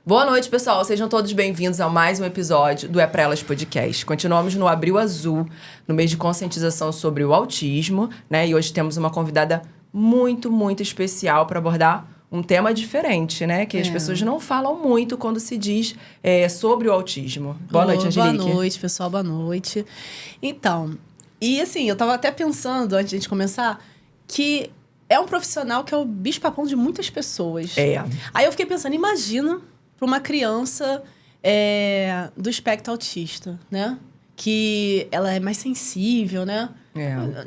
Boa noite, pessoal. Sejam todos bem-vindos a mais um episódio do É Pra Elas Podcast. Continuamos no Abril Azul, no mês de conscientização sobre o autismo, né? E hoje temos uma convidada muito, muito especial para abordar um tema diferente, né? Que as pessoas não falam muito quando se diz sobre o autismo. Boa noite, Angelique. Boa noite, pessoal. Boa noite. Então, e assim, eu tava até pensando, antes de a gente começar, que é um profissional que é o bicho-papão de muitas pessoas. Aí eu fiquei pensando, imagina para uma criança do espectro autista, né? Que ela é mais sensível, né?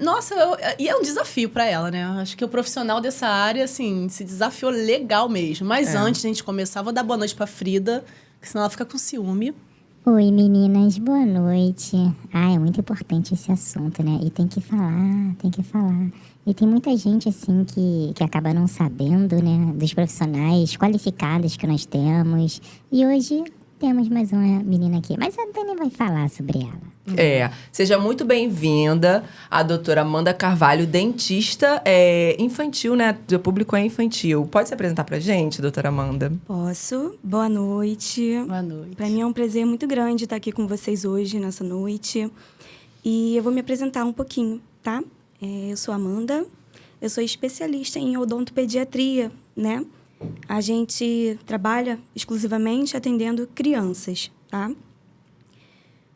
Nossa, e é um desafio para ela, né? Acho que o profissional dessa área, assim, se desafiou legal mesmo. Mas antes de a gente começar, vou dar boa noite pra Frida, porque senão ela fica com ciúme. Oi, meninas, boa noite. É muito importante esse assunto, né? E tem que falar, tem que falar. E tem muita gente, assim, que acaba não sabendo, né? Dos profissionais qualificados que nós temos. E hoje temos mais uma menina aqui. Mas a Dani vai falar sobre ela. Seja muito bem-vinda a doutora Amanda Carvalho, dentista infantil, né? O público é infantil. Pode se apresentar pra gente, doutora Amanda? Posso. Boa noite. Boa noite. Para mim é um prazer muito grande estar aqui com vocês hoje, nessa noite. E eu vou me apresentar um pouquinho, tá? Eu sou Amanda, eu sou especialista em odontopediatria, né? A gente trabalha exclusivamente atendendo crianças, tá?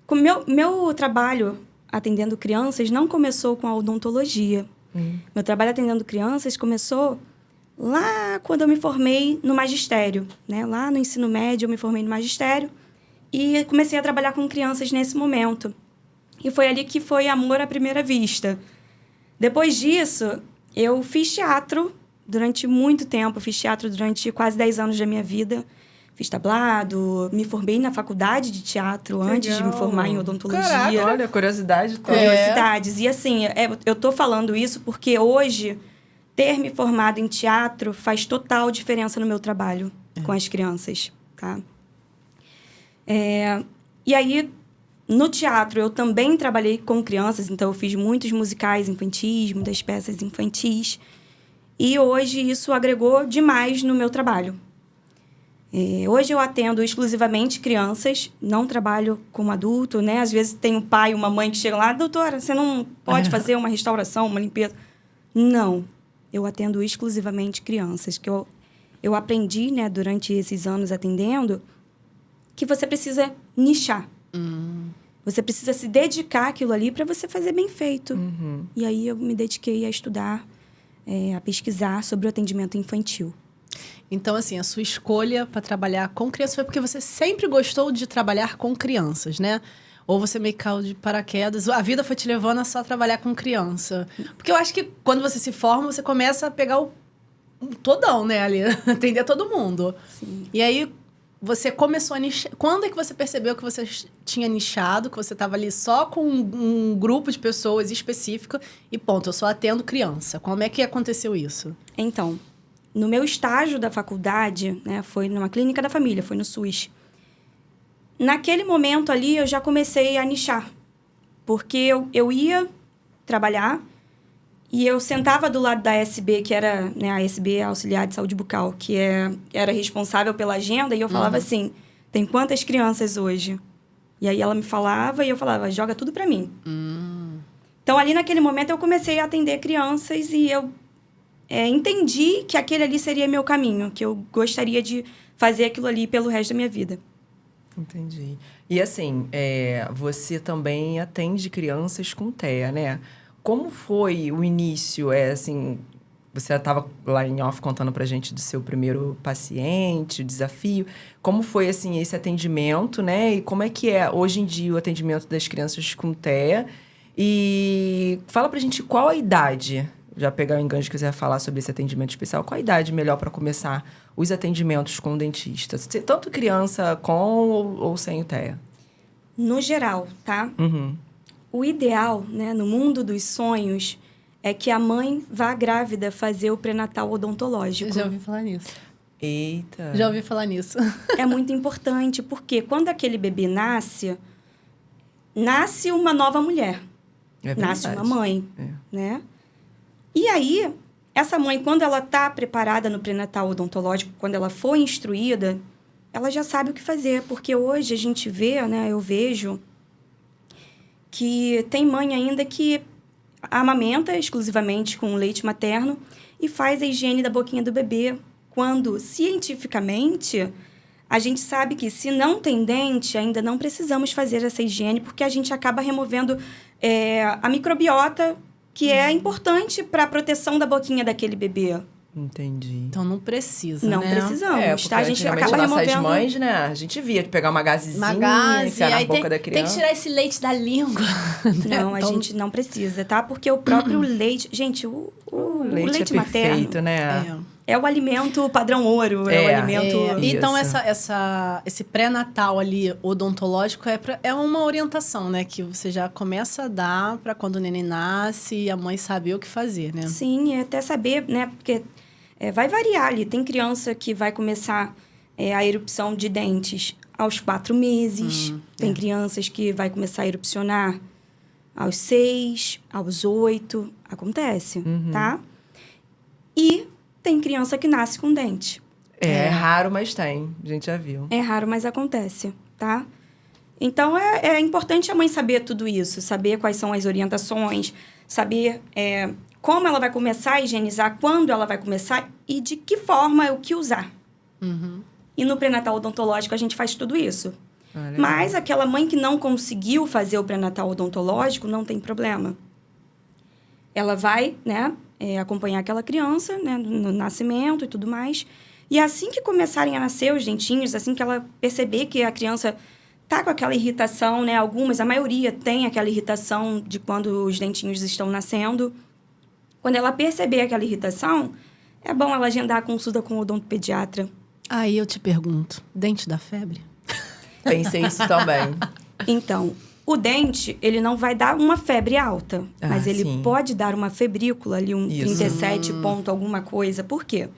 O meu trabalho atendendo crianças não começou com a odontologia. Meu trabalho atendendo crianças começou lá quando eu me formei no magistério, né? Lá no ensino médio eu me formei no magistério e comecei a trabalhar com crianças nesse momento. E foi ali que foi amor à primeira vista. Depois disso, eu fiz teatro durante muito tempo. Fiz teatro durante quase 10 anos da minha vida. Fiz tablado, me formei na faculdade de teatro antes de me formar em odontologia. Caraca, olha, curiosidade. Curiosidades. E assim, eu tô falando isso porque hoje, ter me formado em teatro faz total diferença no meu trabalho com as crianças, tá? E aí, no teatro, eu também trabalhei com crianças, então eu fiz muitos musicais infantis, muitas peças infantis. E hoje isso agregou demais no meu trabalho. Hoje eu atendo exclusivamente crianças, não trabalho como adulto, né? Às vezes tem um pai e uma mãe que chegam lá, doutora, você não pode fazer uma restauração, uma limpeza? Não, eu atendo exclusivamente crianças, que eu aprendi, né, durante esses anos atendendo, que você precisa nichar. Você precisa se dedicar àquilo ali para você fazer bem feito. E aí eu me dediquei a estudar, a pesquisar sobre o atendimento infantil. Então, assim, a sua escolha para trabalhar com crianças foi porque você sempre gostou de trabalhar com crianças, né? Ou você meio que caiu de paraquedas, a vida foi te levando a só trabalhar com criança. Porque eu acho que quando você se forma, você começa a pegar o todão, né, ali, atender todo mundo. Sim. E aí, você começou a nichar. Quando é que você percebeu que você tinha nichado, que você estava ali só com um grupo de pessoas específico e ponto, eu só atendo criança? Como é que aconteceu isso? Então, no meu estágio da faculdade, né, foi numa clínica da família, foi no SUS. Naquele momento ali, eu já comecei a nichar. Porque eu ia trabalhar e eu sentava do lado da ASB, que era, né, a ASB, Auxiliar de Saúde Bucal, que era responsável pela agenda, e eu falava assim, tem quantas crianças hoje? E aí ela me falava e eu falava, joga tudo pra mim. Então, ali naquele momento, eu comecei a atender crianças e eu entendi que aquele ali seria meu caminho, que eu gostaria de fazer aquilo ali pelo resto da minha vida. Entendi. E assim, você também atende crianças com TEA, né? Como foi o início? Assim, você estava lá em off contando pra gente do seu primeiro paciente, o desafio. Como foi, assim, esse atendimento, né? E como é que é, hoje em dia, o atendimento das crianças com TEA? E fala pra gente qual a idade, já pegar o enganche que você vai falar sobre esse atendimento especial, qual a idade melhor para começar os atendimentos com o dentista? Tanto criança com ou sem o TEA? No geral, tá? O ideal, né, no mundo dos sonhos, é que a mãe vá grávida fazer o pré-natal odontológico. Já ouvi falar nisso. Eita! Já ouvi falar nisso. É muito importante, porque quando aquele bebê nasce uma nova mulher. Nasce uma mãe, né? E aí, essa mãe, quando ela está preparada no pré-natal odontológico, quando ela foi instruída, ela já sabe o que fazer. Porque hoje a gente vê, né? Eu vejo que tem mãe ainda que amamenta exclusivamente com leite materno e faz a higiene da boquinha do bebê. Quando, cientificamente, a gente sabe que se não tem dente, ainda não precisamos fazer essa higiene, porque a gente acaba removendo a microbiota, que é importante para a proteção da boquinha daquele bebê. Entendi. Então não precisa, Não né? precisamos, tá? A gente acaba nossas removendo... mães, né? A gente via de pegar uma gazezinha, enfiar na aí boca da tem que criança. tirar esse leite da língua. Não, a Então, gente não precisa, tá? Porque o próprio leite... Gente, o leite é materno perfeito, né? é o alimento padrão ouro, é o alimento... Então, Isso. esse pré-natal ali, odontológico, é uma orientação, né? Que você já começa a dar para quando o neném nasce e a mãe saber o que fazer, né? Sim, é até saber, né? Porque vai variar ali. Tem criança que vai começar a erupção de dentes aos 4 meses. Tem crianças que vai começar a erupcionar aos 6, aos 8. Acontece, tá? E tem criança que nasce com dente. É raro, mas tem. A gente já viu. É raro, mas acontece, tá? Então, é importante a mãe saber tudo isso. Saber quais são as orientações. Saber como ela vai começar a higienizar, quando ela vai começar e de que forma, o que usar. E no pré-natal odontológico, a gente faz tudo isso. Mas aquela mãe que não conseguiu fazer o pré-natal odontológico, não tem problema. Ela vai, né, acompanhar aquela criança, né, no nascimento e tudo mais. E assim que começarem a nascer os dentinhos, assim que ela perceber que a criança tá com aquela irritação, né, a maioria tem aquela irritação de quando os dentinhos estão nascendo. Quando ela perceber aquela irritação, é bom ela agendar a consulta com o odontopediatra. Aí eu te pergunto, dente dá febre? Pensei isso também. Então, o dente, ele não vai dar uma febre alta, mas ele sim. pode dar uma febrícula ali, um Isso. 37 ponto alguma coisa. Por quê?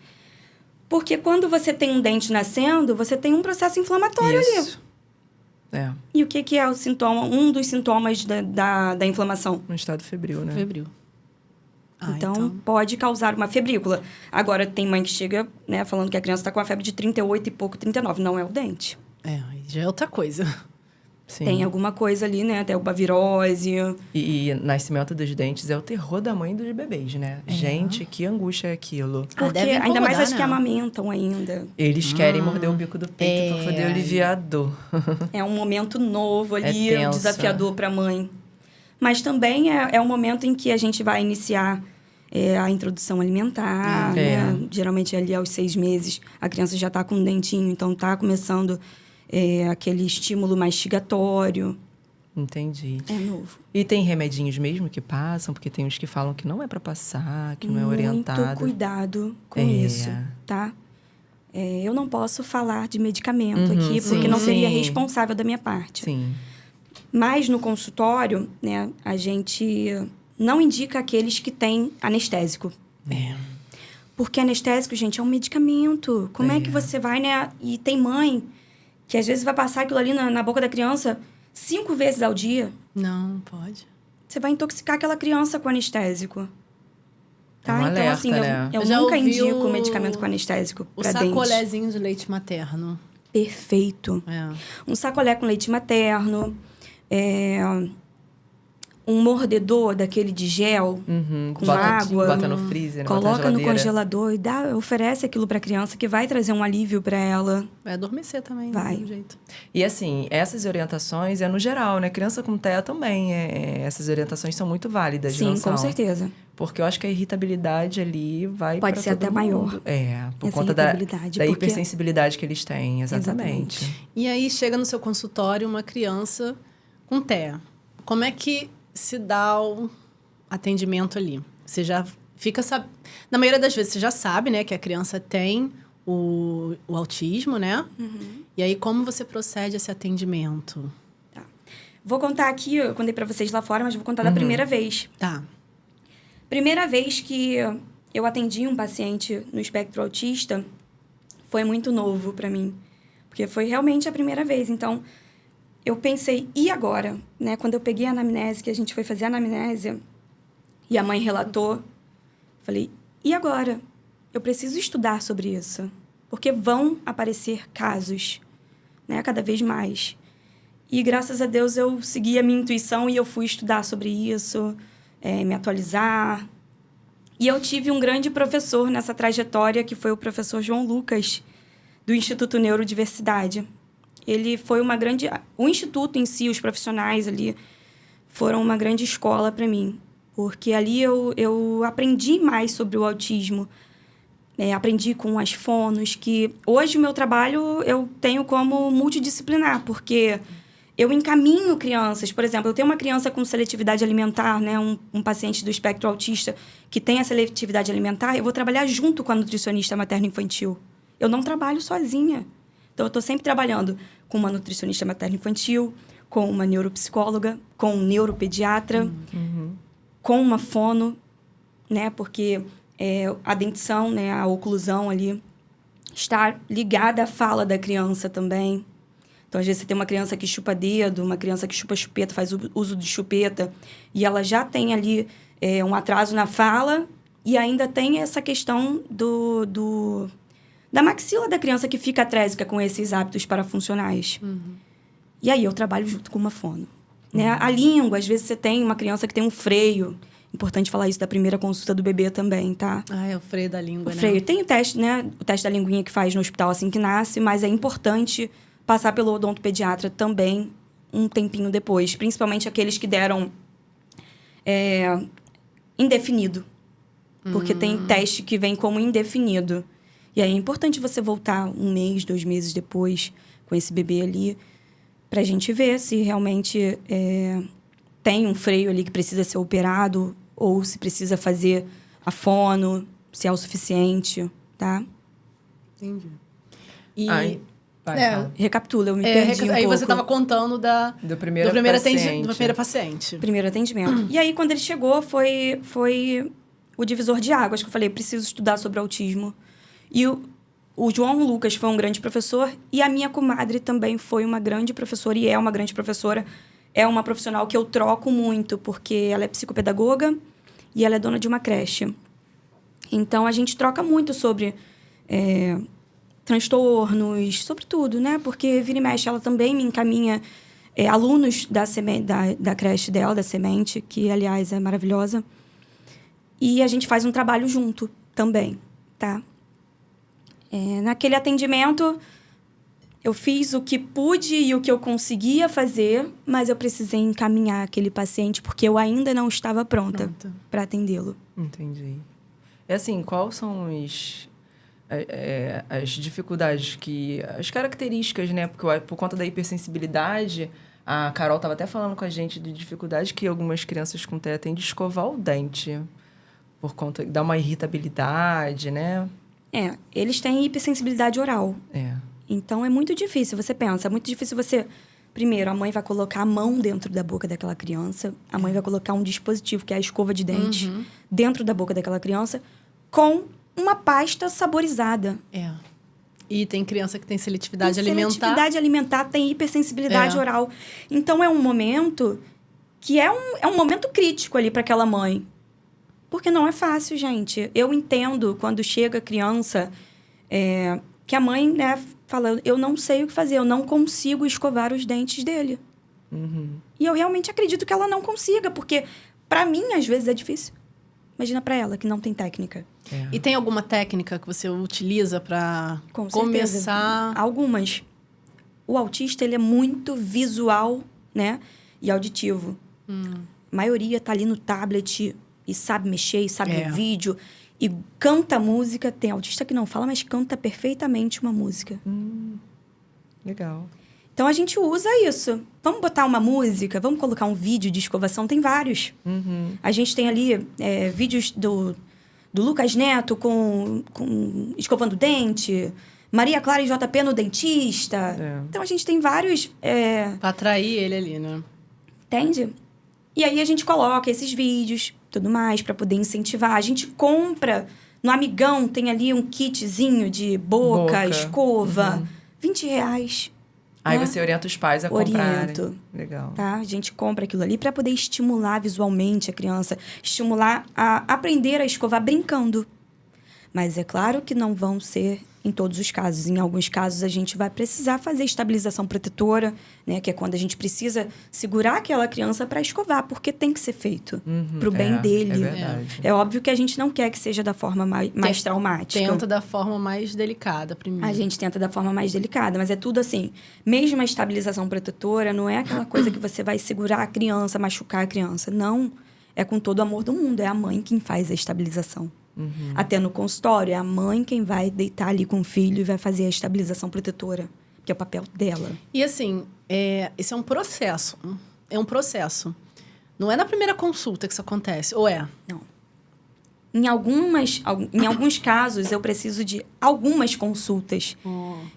Porque quando você tem um dente nascendo, você tem um processo inflamatório ali. Isso. E o que é o sintoma? Um dos sintomas da inflamação? Um estado febril, né? Febril. Então, pode causar uma febrícula. Agora, tem mãe que chega, né, falando que a criança está com a febre de 38 e pouco, 39. Não é o dente. Aí já é outra coisa. Sim. Tem alguma coisa ali, né? Até uma virose. E nascimento dos dentes é o terror da mãe e dos bebês, né? Gente, que angústia é aquilo. Porque deve ainda mais incomodar, as que né? amamentam ainda. Eles querem morder o bico do peito pra poder aliviar a dor. É um momento novo ali, tenso. desafiador para a mãe. Mas também é um momento em que a gente vai iniciar a introdução alimentar, né? Geralmente ali aos 6 meses a criança já está com um dentinho, então está começando aquele estímulo mastigatório. Entendi. É novo. E tem remedinhos mesmo que passam? Porque tem uns que falam que não é pra passar, que não é orientado. Muito cuidado com isso, tá? Eu não posso falar de medicamento aqui, porque não seria responsável da minha parte. Sim. Mas no consultório, né, a gente não indica aqueles que têm anestésico. Porque anestésico, gente, é um medicamento. Como é que você vai, né? E tem mãe que às vezes vai passar aquilo ali na boca da criança 5 vezes ao dia. Não, pode. Você vai intoxicar aquela criança com anestésico. Tá? É um Então, alerta, assim, né? eu Já nunca ouvi indico medicamento com anestésico O pra dente. sacolézinho de leite materno. Perfeito. Um sacolé com leite materno. Um mordedor daquele de gel com água. Bota no freezer, Coloca no congelador e oferece aquilo para a criança que vai trazer um alívio para ela. Vai adormecer também, Vai. do jeito. E assim, essas orientações é no geral, né? Criança com TEA também. Essas orientações são muito válidas, Sim, não são? com certeza. Porque eu acho que a irritabilidade ali vai Pode pra ser todo até mundo. maior. Por Essa conta da irritabilidade, porque- hipersensibilidade que eles têm, exatamente. E aí chega no seu consultório uma criança com TEA. Como é que se dá o atendimento ali? Você já fica na maioria das vezes você já sabe, né, que a criança tem o autismo, né? E aí como você procede esse atendimento? Tá. Vou contar aqui, eu contei para vocês lá fora, mas vou contar da primeira vez. Tá. Primeira vez que eu atendi um paciente no espectro autista foi muito novo para mim, porque foi realmente a primeira vez. Então, eu pensei, e agora? Né? Quando eu peguei a anamnese, que a gente foi fazer a anamnese, e a mãe relatou, falei, e agora? Eu preciso estudar sobre isso. porque vão aparecer casos, né? Cada vez mais. E, graças a Deus, eu segui a minha intuição e eu fui estudar sobre isso, me atualizar. E eu tive um grande professor nessa trajetória, que foi o professor João Lucas, do Instituto Neurodiversidade. Ele foi uma grande... O Instituto em si, os profissionais ali, foram uma grande escola para mim. Porque ali eu aprendi mais sobre o autismo. Aprendi com as fonos, que hoje o meu trabalho eu tenho como multidisciplinar, porque eu encaminho crianças. Por exemplo, eu tenho uma criança com seletividade alimentar, né? Um paciente do espectro autista que tem a seletividade alimentar, eu vou trabalhar junto com a nutricionista materno-infantil. Eu não trabalho sozinha. Então, eu estou sempre trabalhando com uma nutricionista materno-infantil, com uma neuropsicóloga, com um neuropediatra, com uma fono, né? Porque a dentição, né? A oclusão ali, está ligada à fala da criança também. Então, às vezes, você tem uma criança que chupa dedo, uma criança que chupa chupeta, faz uso de chupeta, e ela já tem ali um atraso na fala, e ainda tem essa questão da maxila da criança que fica atrésica com esses hábitos parafuncionais. E aí, eu trabalho junto com uma fono. Né? A língua, às vezes, você tem uma criança que tem um freio. Importante falar isso da primeira consulta do bebê também, tá? É o freio da língua, né? O freio. Tem o teste, né? O teste da linguinha que faz no hospital assim que nasce, mas é importante passar pelo odontopediatra também um tempinho depois. Principalmente aqueles que deram indefinido. Porque tem teste que vem como indefinido. E aí é importante você voltar 1 mês, 2 meses depois com esse bebê ali, pra gente ver se realmente tem um freio ali que precisa ser operado ou se precisa fazer a fono, se é o suficiente, tá? Entendi. Recapitula, eu me perdi um aí pouco. Você estava contando do primeiro paciente. Primeiro atendimento. E aí, quando ele chegou, foi o divisor de águas, que eu falei, preciso estudar sobre autismo. E o João Lucas foi um grande professor e a minha comadre também foi uma grande professora e é uma grande professora. É uma profissional que eu troco muito, porque ela é psicopedagoga e ela é dona de uma creche. Então, a gente troca muito sobre transtornos, sobre tudo, né? Porque vira e mexe, ela também me encaminha alunos da creche dela, da Semente, que, aliás, é maravilhosa. E a gente faz um trabalho junto também, tá? Naquele atendimento, eu fiz o que pude e o que eu conseguia fazer, mas eu precisei encaminhar aquele paciente porque eu ainda não estava pronta para atendê-lo. Entendi. E assim, quais são as dificuldades as características, né? Porque por conta da hipersensibilidade, a Carol estava até falando com a gente de dificuldade que algumas crianças com TEA têm de escovar o dente, por conta dá uma irritabilidade, né? Eles têm hipersensibilidade oral. Então, é muito difícil. Você pensa, é muito difícil você... Primeiro, a mãe vai colocar a mão dentro da boca daquela criança. A mãe vai colocar um dispositivo, que é a escova de dente, dentro da boca daquela criança, com uma pasta saborizada. E tem criança que tem seletividade alimentar. Seletividade alimentar, tem hipersensibilidade oral. Então, é um momento que é um momento crítico ali para aquela mãe. Porque não é fácil, gente. Eu entendo quando chega a criança... que a mãe, né, fala, eu não sei o que fazer, eu não consigo escovar os dentes dele. E eu realmente acredito que ela não consiga, porque para mim, às vezes, é difícil. Imagina para ela, que não tem técnica. E tem alguma técnica que você utiliza para começar? Algumas. O autista, ele é muito visual, né, e auditivo. A maioria tá ali no tablet e sabe mexer, e sabe o vídeo... E canta música. Tem autista que não fala, mas canta perfeitamente uma música. Legal. Então, a gente usa isso. Vamos botar uma música? Vamos colocar um vídeo de escovação? Tem vários. A gente tem ali vídeos do Lucas Neto com escovando dente. Maria Clara e JP no dentista. Então, a gente tem vários... Para atrair ele ali, né? Entende? E aí, a gente coloca esses vídeos... tudo mais, para poder incentivar. A gente compra... No Amigão, tem ali um kitzinho de boca. Escova. R$20. Aí né? você orienta os pais a comprarem. Legal. Tá? A gente compra aquilo ali para poder estimular visualmente a criança. Estimular a aprender a escovar brincando. Mas é claro que não vão ser em todos os casos. Em alguns casos, a gente vai precisar fazer estabilização protetora, né? Que é quando a gente precisa segurar aquela criança para escovar, porque tem que ser feito para o bem dele. É verdade. É óbvio que a gente não quer que seja da forma mais traumática. Tenta da forma mais delicada primeiro. A gente tenta da forma mais delicada, mas é tudo assim. Mesmo a estabilização protetora não é aquela coisa que você vai segurar a criança, machucar a criança. Não. É com todo o amor do mundo. É a mãe quem faz a estabilização. Até no consultório, é a mãe quem vai deitar ali com o filho e vai fazer a estabilização protetora, que é o papel dela. E assim, esse é um processo. É um processo. Não é na primeira consulta que isso acontece, ou é? Não. Em alguns casos, eu preciso de algumas consultas,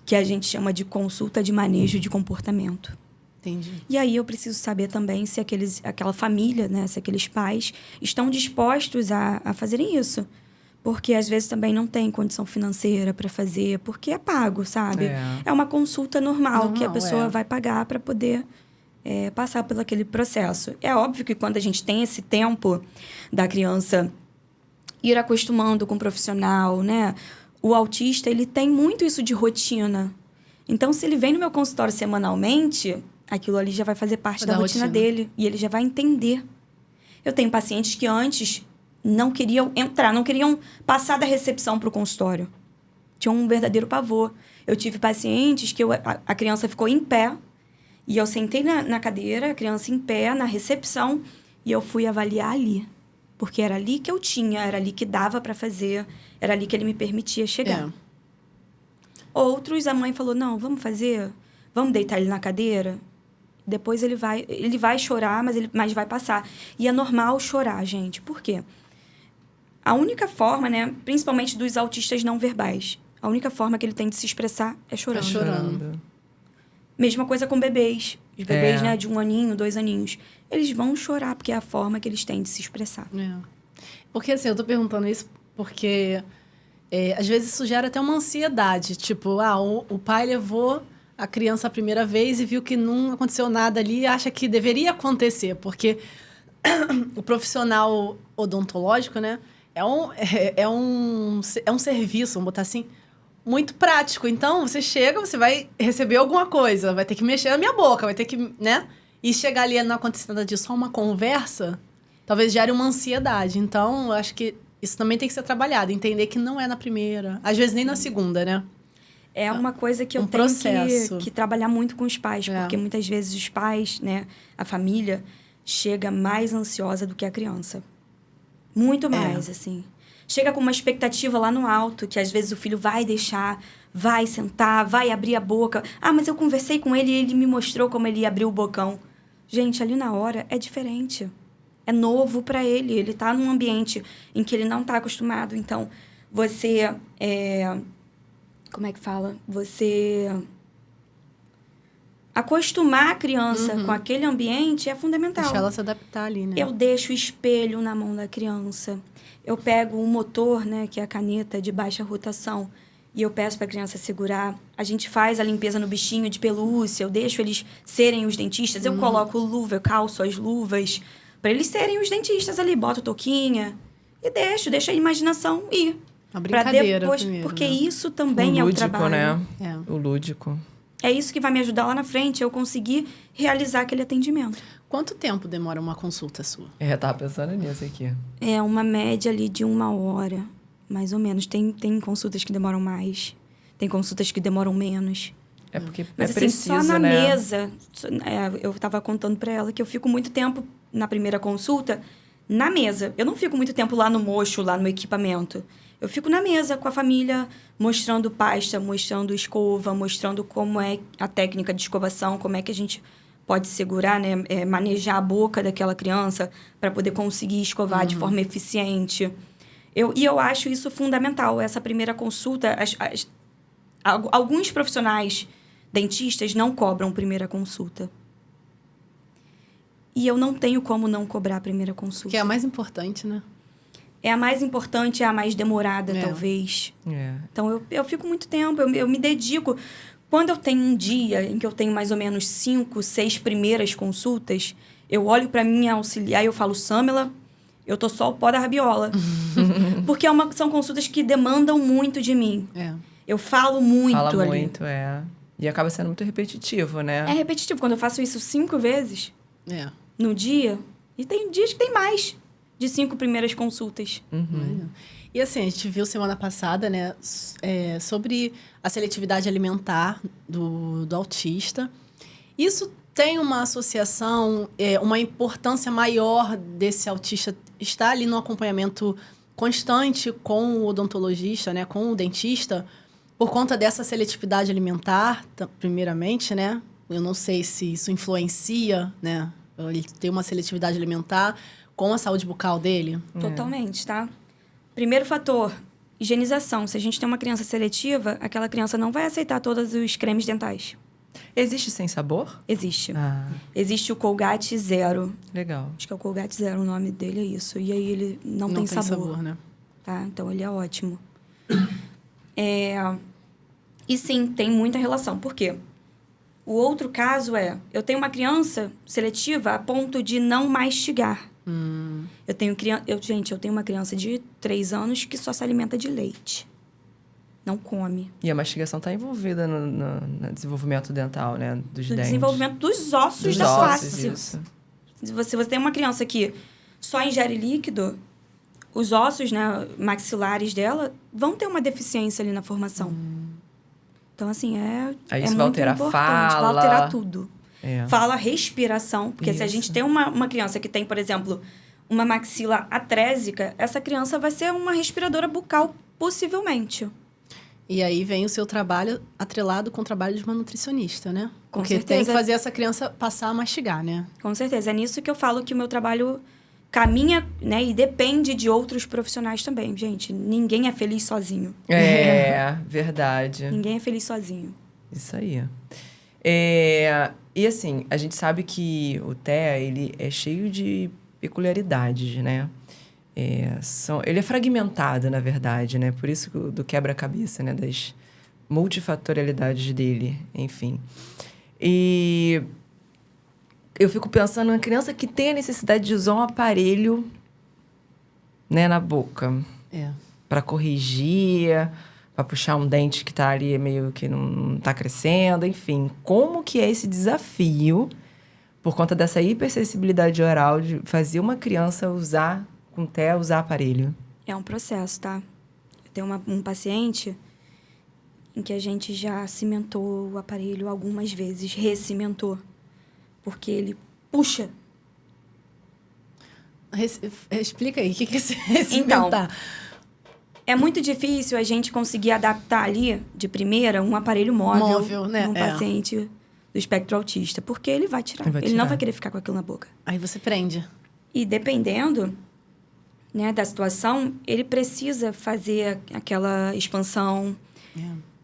que a gente chama de consulta de manejo de comportamento. Entendi. E aí eu preciso saber também se aquela família, né, se aqueles pais estão dispostos a fazerem isso. Porque às vezes também não tem condição financeira para fazer, porque é pago, sabe? É uma consulta normal que a pessoa vai pagar para poder passar por aquele processo. É óbvio que quando a gente tem esse tempo da criança ir acostumando com o profissional, né? O autista, ele tem muito isso de rotina. Então, se ele vem no meu consultório semanalmente, aquilo ali já vai fazer parte da rotina dele. E ele já vai entender. Eu tenho pacientes que antes não queriam entrar, não queriam passar da recepção para o consultório. Tinham um verdadeiro pavor. Eu tive pacientes que a criança ficou em pé, e eu sentei na cadeira, a criança em pé, na recepção, e eu fui avaliar ali. Porque era ali que eu tinha, era ali que dava para fazer, era ali que ele me permitia chegar. Outros, a mãe falou, não, vamos fazer, vamos deitar ele na cadeira. Depois ele vai chorar, mas vai passar. E é normal chorar, gente. Por quê? A única forma, né, principalmente dos autistas não verbais, a única forma que ele tem de se expressar é chorando. É chorando. Mesma coisa com bebês. Os bebês, né, de 1 aninho, 2 aninhos. Eles vão chorar, porque é a forma que eles têm de se expressar. Porque, assim, eu tô perguntando isso porque, às vezes, isso gera até uma ansiedade. Tipo, o pai levou a criança a primeira vez e viu que não aconteceu nada ali e acha que deveria acontecer. Porque o profissional odontológico, né, é um serviço, vamos botar assim, muito prático. Então, você chega, você vai receber alguma coisa, vai ter que mexer na minha boca, vai ter que, né? E chegar ali e não acontecer nada disso, só uma conversa, talvez gere uma ansiedade. Então, eu acho que isso também tem que ser trabalhado. Entender que não é na primeira, às vezes nem na segunda, né? É uma coisa que eu tenho que trabalhar muito com os pais. Porque muitas vezes os pais, né? A família chega mais ansiosa do que a criança. Muito mais, assim. Chega com uma expectativa lá no alto, que às vezes o filho vai deixar, vai sentar, vai abrir a boca. Ah, mas eu conversei com ele e ele me mostrou como ele abriu o bocão. Gente, ali na hora é diferente. É novo para ele. Ele tá num ambiente em que ele não tá acostumado. Então, você... como é que fala? Você... acostumar a criança com aquele ambiente é fundamental. Deixar ela se adaptar ali, né? Eu deixo o espelho na mão da criança. Eu pego o motor, né, que é a caneta de baixa rotação, e eu peço para a criança segurar. A gente faz a limpeza no bichinho de pelúcia, eu deixo eles serem os dentistas. Eu coloco luva, eu calço as luvas, para eles serem os dentistas ali. Boto touquinha e deixo a imaginação ir. A brincadeira depois, primeiro, porque né? isso também é o trabalho. Né? O lúdico. É isso que vai me ajudar lá na frente, eu conseguir realizar aquele atendimento. Quanto tempo demora uma consulta sua? Tava pensando nisso aqui. É uma média ali de 1 hora, mais ou menos. Tem consultas que demoram mais, tem consultas que demoram menos. É porque mas, assim, preciso, só na né? mesa, eu estava contando para ela que eu fico muito tempo na primeira consulta na mesa. Eu não fico muito tempo lá no mocho, lá no equipamento. Eu fico na mesa com a família, mostrando pasta, mostrando escova, mostrando como é a técnica de escovação, como é que a gente pode segurar, né? Manejar a boca daquela criança para poder conseguir escovar de forma eficiente. Eu acho isso fundamental, essa primeira consulta. Alguns profissionais dentistas não cobram primeira consulta. E eu não tenho como não cobrar a primeira consulta. Que é a mais importante, né? É a mais importante, é a mais demorada, talvez. Então, eu fico muito tempo, eu me dedico. Quando eu tenho um dia em que eu tenho mais ou menos 5, 6 primeiras consultas, eu olho para minha auxiliar e eu falo, Samela, eu tô só o pó da rabiola. Porque são consultas que demandam muito de mim. Eu falo muito ali. Fala muito, E acaba sendo muito repetitivo, né? É repetitivo. Quando eu faço isso 5 vezes no dia, e tem dias que tem mais de 5 primeiras consultas. E assim, a gente viu semana passada, né, sobre a seletividade alimentar do autista. Isso tem uma associação, uma importância maior desse autista estar ali no acompanhamento constante com o odontologista, né, com o dentista, por conta dessa seletividade alimentar, primeiramente, né? Eu não sei se isso influencia, né? Ele ter uma seletividade alimentar com a saúde bucal dele. Totalmente, tá? Primeiro fator, higienização. Se a gente tem uma criança seletiva, aquela criança não vai aceitar todos os cremes dentais. Existe sem sabor? Existe. Existe o Colgate Zero. Legal. Acho que é o Colgate Zero, o nome dele é isso. E aí ele não tem sabor, né? Tá? Então ele é ótimo. E sim, tem muita relação. Por quê? O outro caso eu tenho uma criança seletiva a ponto de não mastigar. Eu tenho uma criança de 3 anos que só se alimenta de leite. Não come. E a mastigação está envolvida no desenvolvimento dental, né? Dos dentes. Desenvolvimento dos ossos da face. Isso. Se você tem uma criança que só ingere líquido, os ossos, né, maxilares dela vão ter uma deficiência ali na formação. Então, assim, Aí isso muito vai alterar importante. fala. Vai alterar tudo. Fala, respiração. Porque se a gente tem uma criança que tem, por exemplo, uma maxila atrésica, essa criança vai ser uma respiradora bucal, possivelmente. E aí vem o seu trabalho atrelado com o trabalho de uma nutricionista, né? Com certeza. Tem que fazer essa criança passar a mastigar, né? Com certeza. É nisso que eu falo que o meu trabalho caminha, né? E depende de outros profissionais também. Gente, ninguém é feliz sozinho. Verdade. Ninguém é feliz sozinho. Isso aí. E assim, a gente sabe que o TEA, ele é cheio de peculiaridades, né? Ele é fragmentado, na verdade, né? Por isso do quebra-cabeça, né? Das multifatorialidades dele, enfim. E eu fico pensando na criança que tem a necessidade de usar um aparelho, né, na boca. Para corrigir, para puxar um dente que tá ali meio que não tá crescendo, enfim. Como que é esse desafio, por conta dessa hipersensibilidade oral, de fazer uma criança usar aparelho? É um processo, tá? Eu tenho um paciente em que a gente já cimentou o aparelho algumas vezes, recimentou. Porque ele puxa. Explica aí, o que é esse recimentar? Então, é muito difícil a gente conseguir adaptar ali, de primeira, um aparelho móvel né? num paciente do espectro autista. Porque ele vai tirar. Ele não vai querer ficar com aquilo na boca. Aí você prende. E dependendo, né, da situação, ele precisa fazer aquela expansão,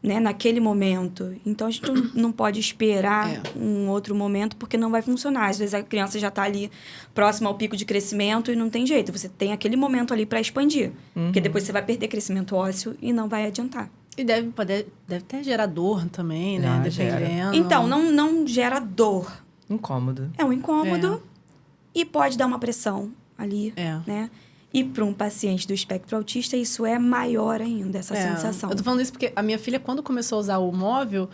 né, naquele momento. Então, a gente não pode esperar um outro momento, porque não vai funcionar. Às vezes, a criança já está ali próxima ao pico de crescimento e não tem jeito. Você tem aquele momento ali para expandir. Porque depois você vai perder crescimento ósseo e não vai adiantar. E deve até gerar dor também, né? Dependendo. Então, não gera dor. Incômodo. É um incômodo e pode dar uma pressão ali, né? E para um paciente do espectro autista, isso é maior ainda, essa sensação. Eu tô falando isso porque a minha filha, quando começou a usar o móvel,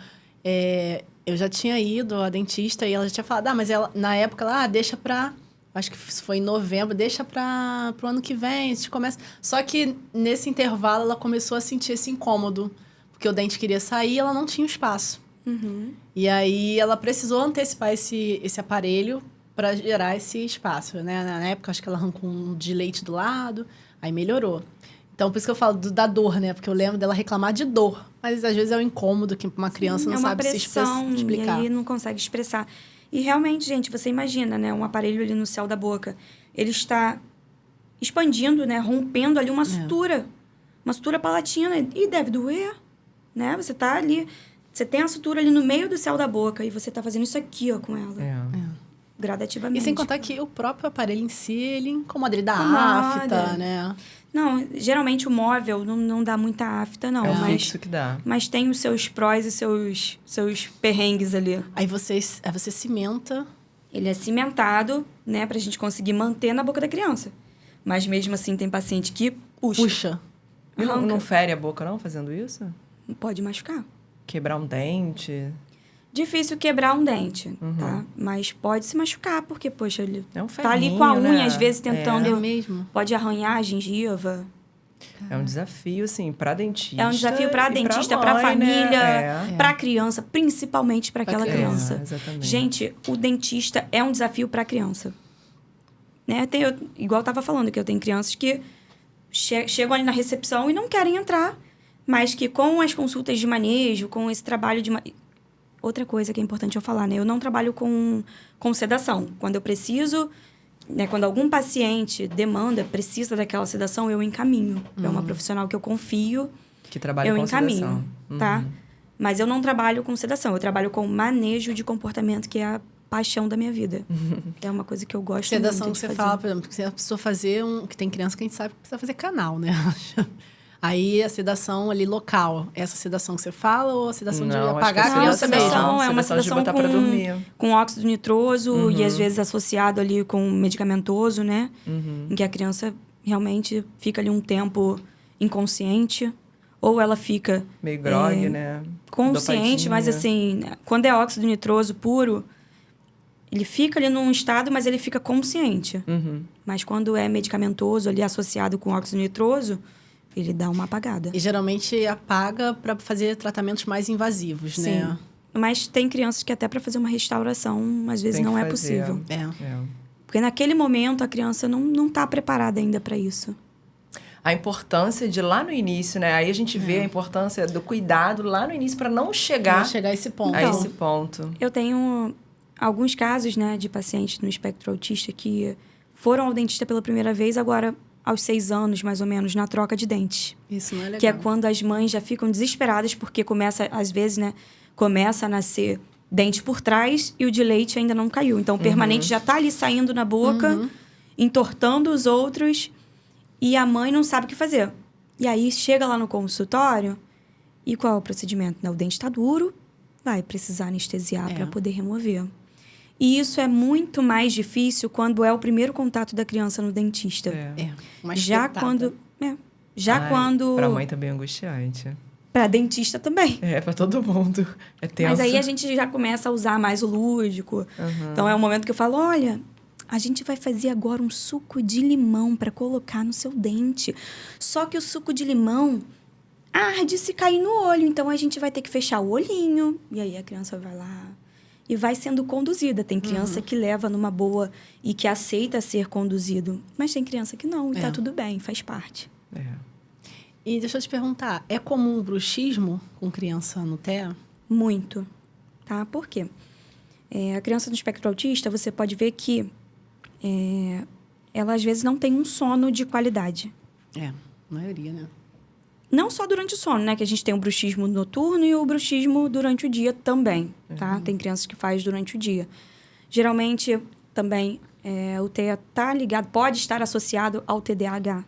eu já tinha ido à dentista e ela já tinha falado, mas ela, na época, ela, deixa pra... Acho que foi em novembro, deixa pro ano que vem, a gente começa... Só que, nesse intervalo, ela começou a sentir esse incômodo. Porque o dente queria sair e ela não tinha espaço. E aí, ela precisou antecipar esse aparelho para gerar esse espaço, né? Na época, acho que ela arrancou um de leite do lado, aí melhorou. Então, por isso que eu falo da dor, né? Porque eu lembro dela reclamar de dor. Mas, às vezes, é um incômodo que uma criança não sabe se explicar. E aí não consegue expressar. E, realmente, gente, você imagina, né? Um aparelho ali no céu da boca. Ele está expandindo, né? Rompendo ali uma sutura. Uma sutura palatina. E deve doer, né? Você tá ali... Você tem a sutura ali no meio do céu da boca. E você tá fazendo isso aqui, ó, com ela. Gradativamente. E sem contar que o próprio aparelho em si, ele incomoda. Ele dá afta, né? Não, geralmente o móvel não dá muita afta, não. É fixo que dá. Mas tem os seus prós e seus perrengues ali. Aí você cimenta. Ele é cimentado, né? Pra gente conseguir manter na boca da criança. Mas mesmo assim, tem paciente que Puxa. E não fere a boca, não, fazendo isso? Pode machucar. Quebrar um dente? Difícil quebrar um dente, tá? Mas pode se machucar, porque, poxa, ele tá ali com a unha, né? às vezes, tentando... É mesmo? Pode arranhar a gengiva. É um desafio, assim, pra dentista. É um desafio pra dentista, pra família, pra criança, principalmente pra aquela criança. Exatamente. Gente, o dentista é um desafio pra criança. Né? Igual eu tava falando, que eu tenho crianças que chegam ali na recepção e não querem entrar, mas que com as consultas de manejo, com esse trabalho de... Outra coisa que é importante eu falar, né? Eu não trabalho com sedação. Quando eu preciso, né? Quando algum paciente precisa daquela sedação, eu encaminho. É uma profissional que eu confio, que trabalha eu com encaminho, sedação. tá? Mas eu não trabalho com sedação. Eu trabalho com manejo de comportamento, que é a paixão da minha vida. É uma coisa que eu gosto sedação muito de que você fazer. fala, por exemplo, que a pessoa fazer que tem criança que a gente sabe que precisa fazer canal, né? Aí a sedação ali local, essa sedação que você fala ou a sedação de apagar a criança mesmo? Sedação é uma sedação de pra dormir. Com óxido nitroso e às vezes associado ali com medicamentoso, né? Em que a criança realmente fica ali um tempo inconsciente ou ela fica... meio grogue, né? Consciente, mas assim, quando é óxido nitroso puro, ele fica ali num estado, mas ele fica consciente. Mas quando é medicamentoso ali associado com óxido nitroso, ele dá uma apagada. E geralmente apaga para fazer tratamentos mais invasivos, Sim. né? Mas tem crianças que até para fazer uma restauração, às vezes não é possível. Porque naquele momento a criança não está preparada ainda para isso. A importância de lá no início, né? Aí a gente vê a importância do cuidado lá no início para não chegar a esse ponto. A esse ponto. Eu tenho alguns casos, né, de pacientes no espectro autista que foram ao dentista pela primeira vez, agora aos 6 anos, mais ou menos, na troca de dentes. Isso não é legal. Que é quando as mães já ficam desesperadas, porque começa, às vezes, né, começa a nascer dente por trás e o de leite ainda não caiu. Então, o permanente já tá ali saindo na boca, entortando os outros, e a mãe não sabe o que fazer. E aí, chega lá no consultório, e qual é o procedimento? Né? O dente tá duro, vai precisar anestesiar para poder remover. E isso é muito mais difícil quando é o primeiro contato da criança no dentista. Já quando... quando... Pra mãe também é angustiante. Pra dentista também. Pra todo mundo. É tenso. Mas aí a gente já começa a usar mais o lúdico. Então, é o momento que eu falo, olha, a gente vai fazer agora um suco de limão para colocar no seu dente. Só que o suco de limão arde se cair no olho. Então, a gente vai ter que fechar o olhinho. E aí, a criança vai lá e vai sendo conduzida. Tem criança que leva numa boa e que aceita ser conduzido. Mas tem criança que não, e tá tudo bem, faz parte. E deixa eu te perguntar, é comum bruxismo com criança no TEA? Muito, tá? Por quê? A criança no espectro autista, você pode ver que ela, às vezes, não tem um sono de qualidade. A maioria, né? Não só durante o sono, né? Que a gente tem o bruxismo noturno e o bruxismo durante o dia também, tá? Tem crianças que faz durante o dia. Geralmente, também, o TEA tá ligado, pode estar associado ao TDAH.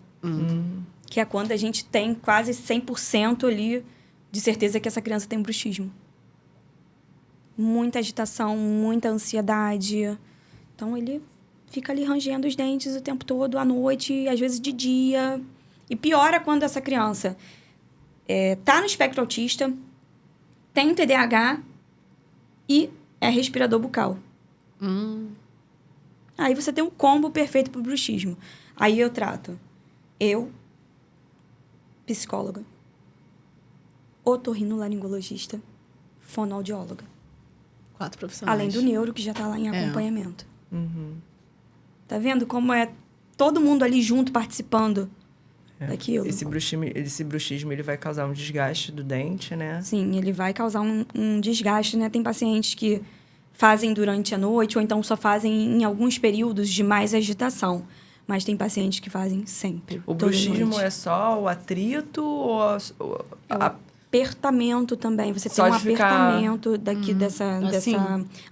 Que é quando a gente tem quase 100% ali de certeza que essa criança tem bruxismo. Muita agitação, muita ansiedade. Então, ele fica ali rangendo os dentes o tempo todo, à noite, às vezes de dia. E piora quando essa criança tá no espectro autista, tem um TDAH e é respirador bucal. Aí você tem um combo perfeito pro bruxismo. Aí eu trato psicóloga, otorrinolaringologista, fonoaudióloga. 4 profissionais. Além do neuro, que já tá lá em acompanhamento. Tá vendo como é todo mundo ali junto, participando daquilo? Esse bruxismo, ele vai causar um desgaste do dente, né? Sim, ele vai causar um desgaste, né? Tem pacientes que fazem durante a noite, ou então só fazem em alguns períodos de mais agitação. Mas tem pacientes que fazem sempre. O bruxismo é só o atrito ou apertamento também. Você tem um apertamento daqui dessa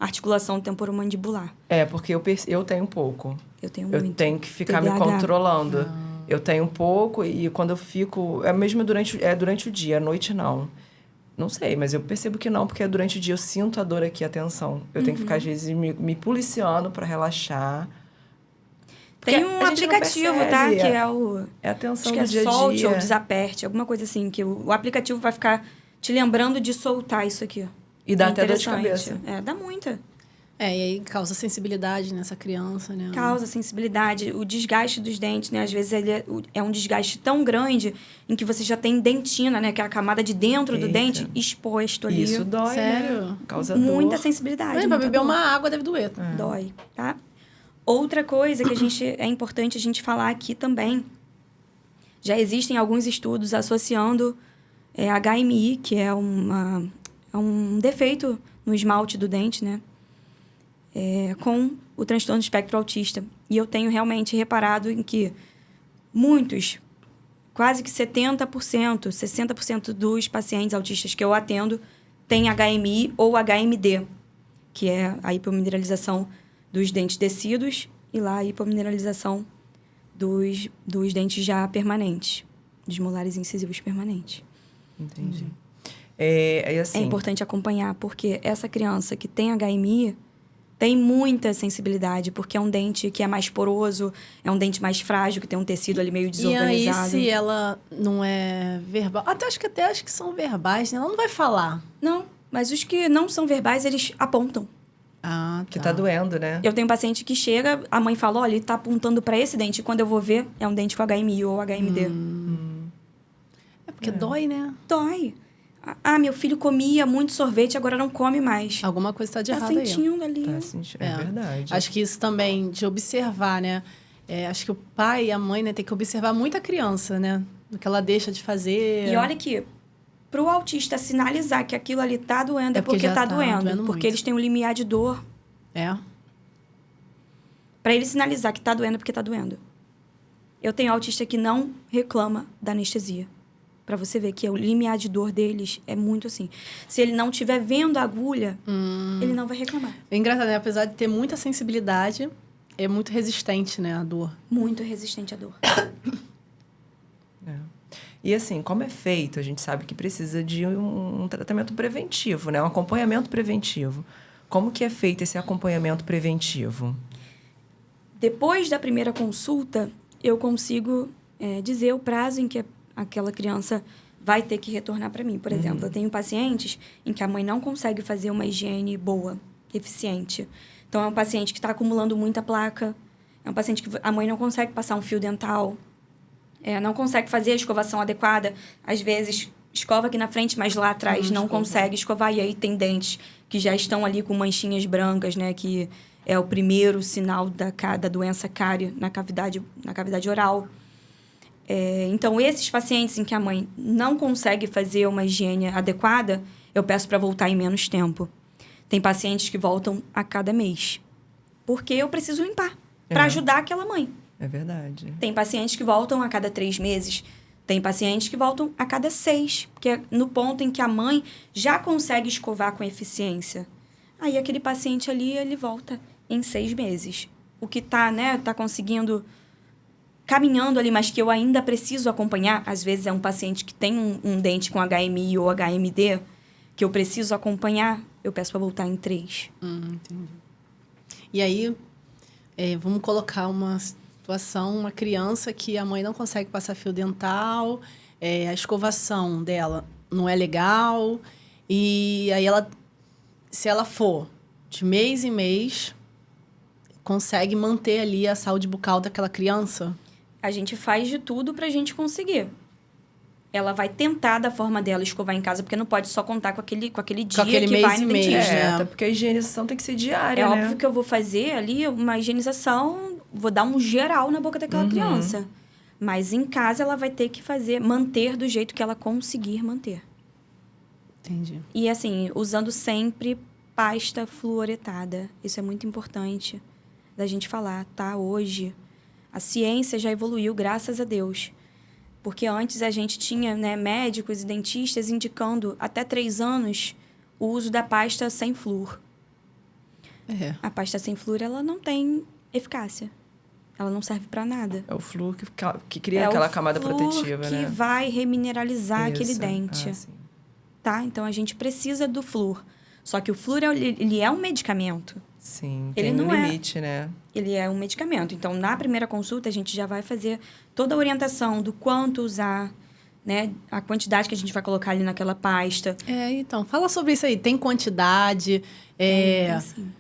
articulação temporomandibular. Porque eu tenho um pouco. Eu tenho muito. Eu tenho que ficar TDAH. me controlando. Eu tenho um pouco e quando eu fico... É mesmo durante o dia, à noite não. Não sei, mas eu percebo que não, porque durante o dia eu sinto a dor aqui, a tensão. Eu tenho que ficar, às vezes, me policiando para relaxar. Tem um aplicativo, tá? Que é o... É a atenção do dia a dia. Solte ou desaperte, alguma coisa assim. Que o aplicativo vai ficar te lembrando de soltar isso aqui. E dá até dor de cabeça. Dá muita. E aí causa sensibilidade nessa criança, né? Causa sensibilidade. O desgaste dos dentes, né? Às vezes ele é um desgaste tão grande em que você já tem dentina, né? Que é a camada de dentro do dente exposto ali. Isso dói, Sério? Né? Causa muita dor. sensibilidade. Pra beber uma água deve doer. Dói, tá? Outra coisa que é importante a gente falar aqui também, já existem alguns estudos associando HMI, que é um defeito no esmalte do dente, né? Com o transtorno do espectro autista. E eu tenho realmente reparado em que muitos, quase que 70%, 60% dos pacientes autistas que eu atendo têm HMI ou HMD, que é a hipomineralização dos dentes descidos e lá a hipomineralização dos dentes já permanentes, dos molares incisivos permanentes. Entendi. Assim, é importante acompanhar, porque essa criança que tem HMI tem muita sensibilidade, porque é um dente que é mais poroso, é um dente mais frágil, que tem um tecido ali meio desorganizado. E aí, se ela não é verbal... Acho que são verbais, né? Ela não vai falar. Não, mas os que não são verbais, eles apontam. Ah, tá. Que tá doendo, né? Eu tenho um paciente que chega, a mãe fala, olha, ele tá apontando para esse dente. E quando eu vou ver, é um dente com HMI ou HMD. É porque dói, né? Dói. Meu filho comia muito sorvete, agora não come mais. Alguma coisa tá de errado aí. Tá sentindo ali. Tá sentindo, é verdade. Acho que isso também, de observar, né? Acho que o pai e a mãe, né, tem que observar muito a criança, né? Do que ela deixa de fazer. E olha que, pro autista sinalizar que aquilo ali tá doendo, é porque tá doendo. Porque muito. Eles têm um limiar de dor. Pra ele sinalizar que tá doendo, é porque tá doendo. Eu tenho autista que não reclama da anestesia. Pra você ver que o limiar de dor deles é muito assim. Se ele não estiver vendo a agulha, ele não vai reclamar. É engraçado, né? Apesar de ter muita sensibilidade, é muito resistente, né, à dor. Muito resistente à dor. E assim, como é feito, a gente sabe que precisa de um tratamento preventivo, né? Um acompanhamento preventivo. Como que é feito esse acompanhamento preventivo? Depois da primeira consulta, eu consigo dizer o prazo em que aquela criança vai ter que retornar para mim. Por exemplo, eu tenho pacientes em que a mãe não consegue fazer uma higiene boa, eficiente. Então, é um paciente que está acumulando muita placa. É um paciente que a mãe não consegue passar um fio dental. Não consegue fazer a escovação adequada. Às vezes, escova aqui na frente, mas lá atrás não consegue escovar. E aí, tem dentes que já estão ali com manchinhas brancas, né? Que é o primeiro sinal da doença cárie na cavidade oral. Então, esses pacientes em que a mãe não consegue fazer uma higiene adequada, eu peço para voltar em menos tempo. Tem pacientes que voltam a cada mês. Porque eu preciso limpar para ajudar aquela mãe. É verdade. Tem pacientes que voltam a cada 3 meses. Tem pacientes que voltam a cada 6. Porque é no ponto em que a mãe já consegue escovar com eficiência. Aí, aquele paciente ali, ele volta em 6 meses. O que tá conseguindo... caminhando ali, mas que eu ainda preciso acompanhar. Às vezes é um paciente que tem um dente com HMI ou HMD, que eu preciso acompanhar, eu peço para voltar em 3. Entendi. E aí, vamos colocar uma situação, uma criança que a mãe não consegue passar fio dental, a escovação dela não é legal, e aí se ela for de mês em mês, consegue manter ali a saúde bucal daquela criança? A gente faz de tudo pra gente conseguir. Ela vai tentar, da forma dela, escovar em casa, porque não pode só contar com aquele dia que vai no dentista. Até porque a higienização tem que ser diária, né? Óbvio que eu vou fazer ali uma higienização, vou dar um geral na boca daquela criança. Mas em casa ela vai ter que manter do jeito que ela conseguir manter. Entendi. E assim, usando sempre pasta fluoretada. Isso é muito importante da gente falar, tá? Hoje... a ciência já evoluiu, graças a Deus. Porque antes a gente tinha médicos e dentistas indicando até 3 anos o uso da pasta sem flúor. A pasta sem flúor, ela não tem eficácia. Ela não serve para nada. É o flúor que cria aquela camada protetiva, né? Que vai remineralizar aquele dente. Sim. Tá? Então, a gente precisa do flúor. Só que o flúor, ele é um medicamento. Sim, Ele tem não um é- limite, né? Ele é um medicamento. Então, na primeira consulta, a gente já vai fazer toda a orientação do quanto usar, né? A quantidade que a gente vai colocar ali naquela pasta. Então, fala sobre isso aí. Tem quantidade? Tem sim.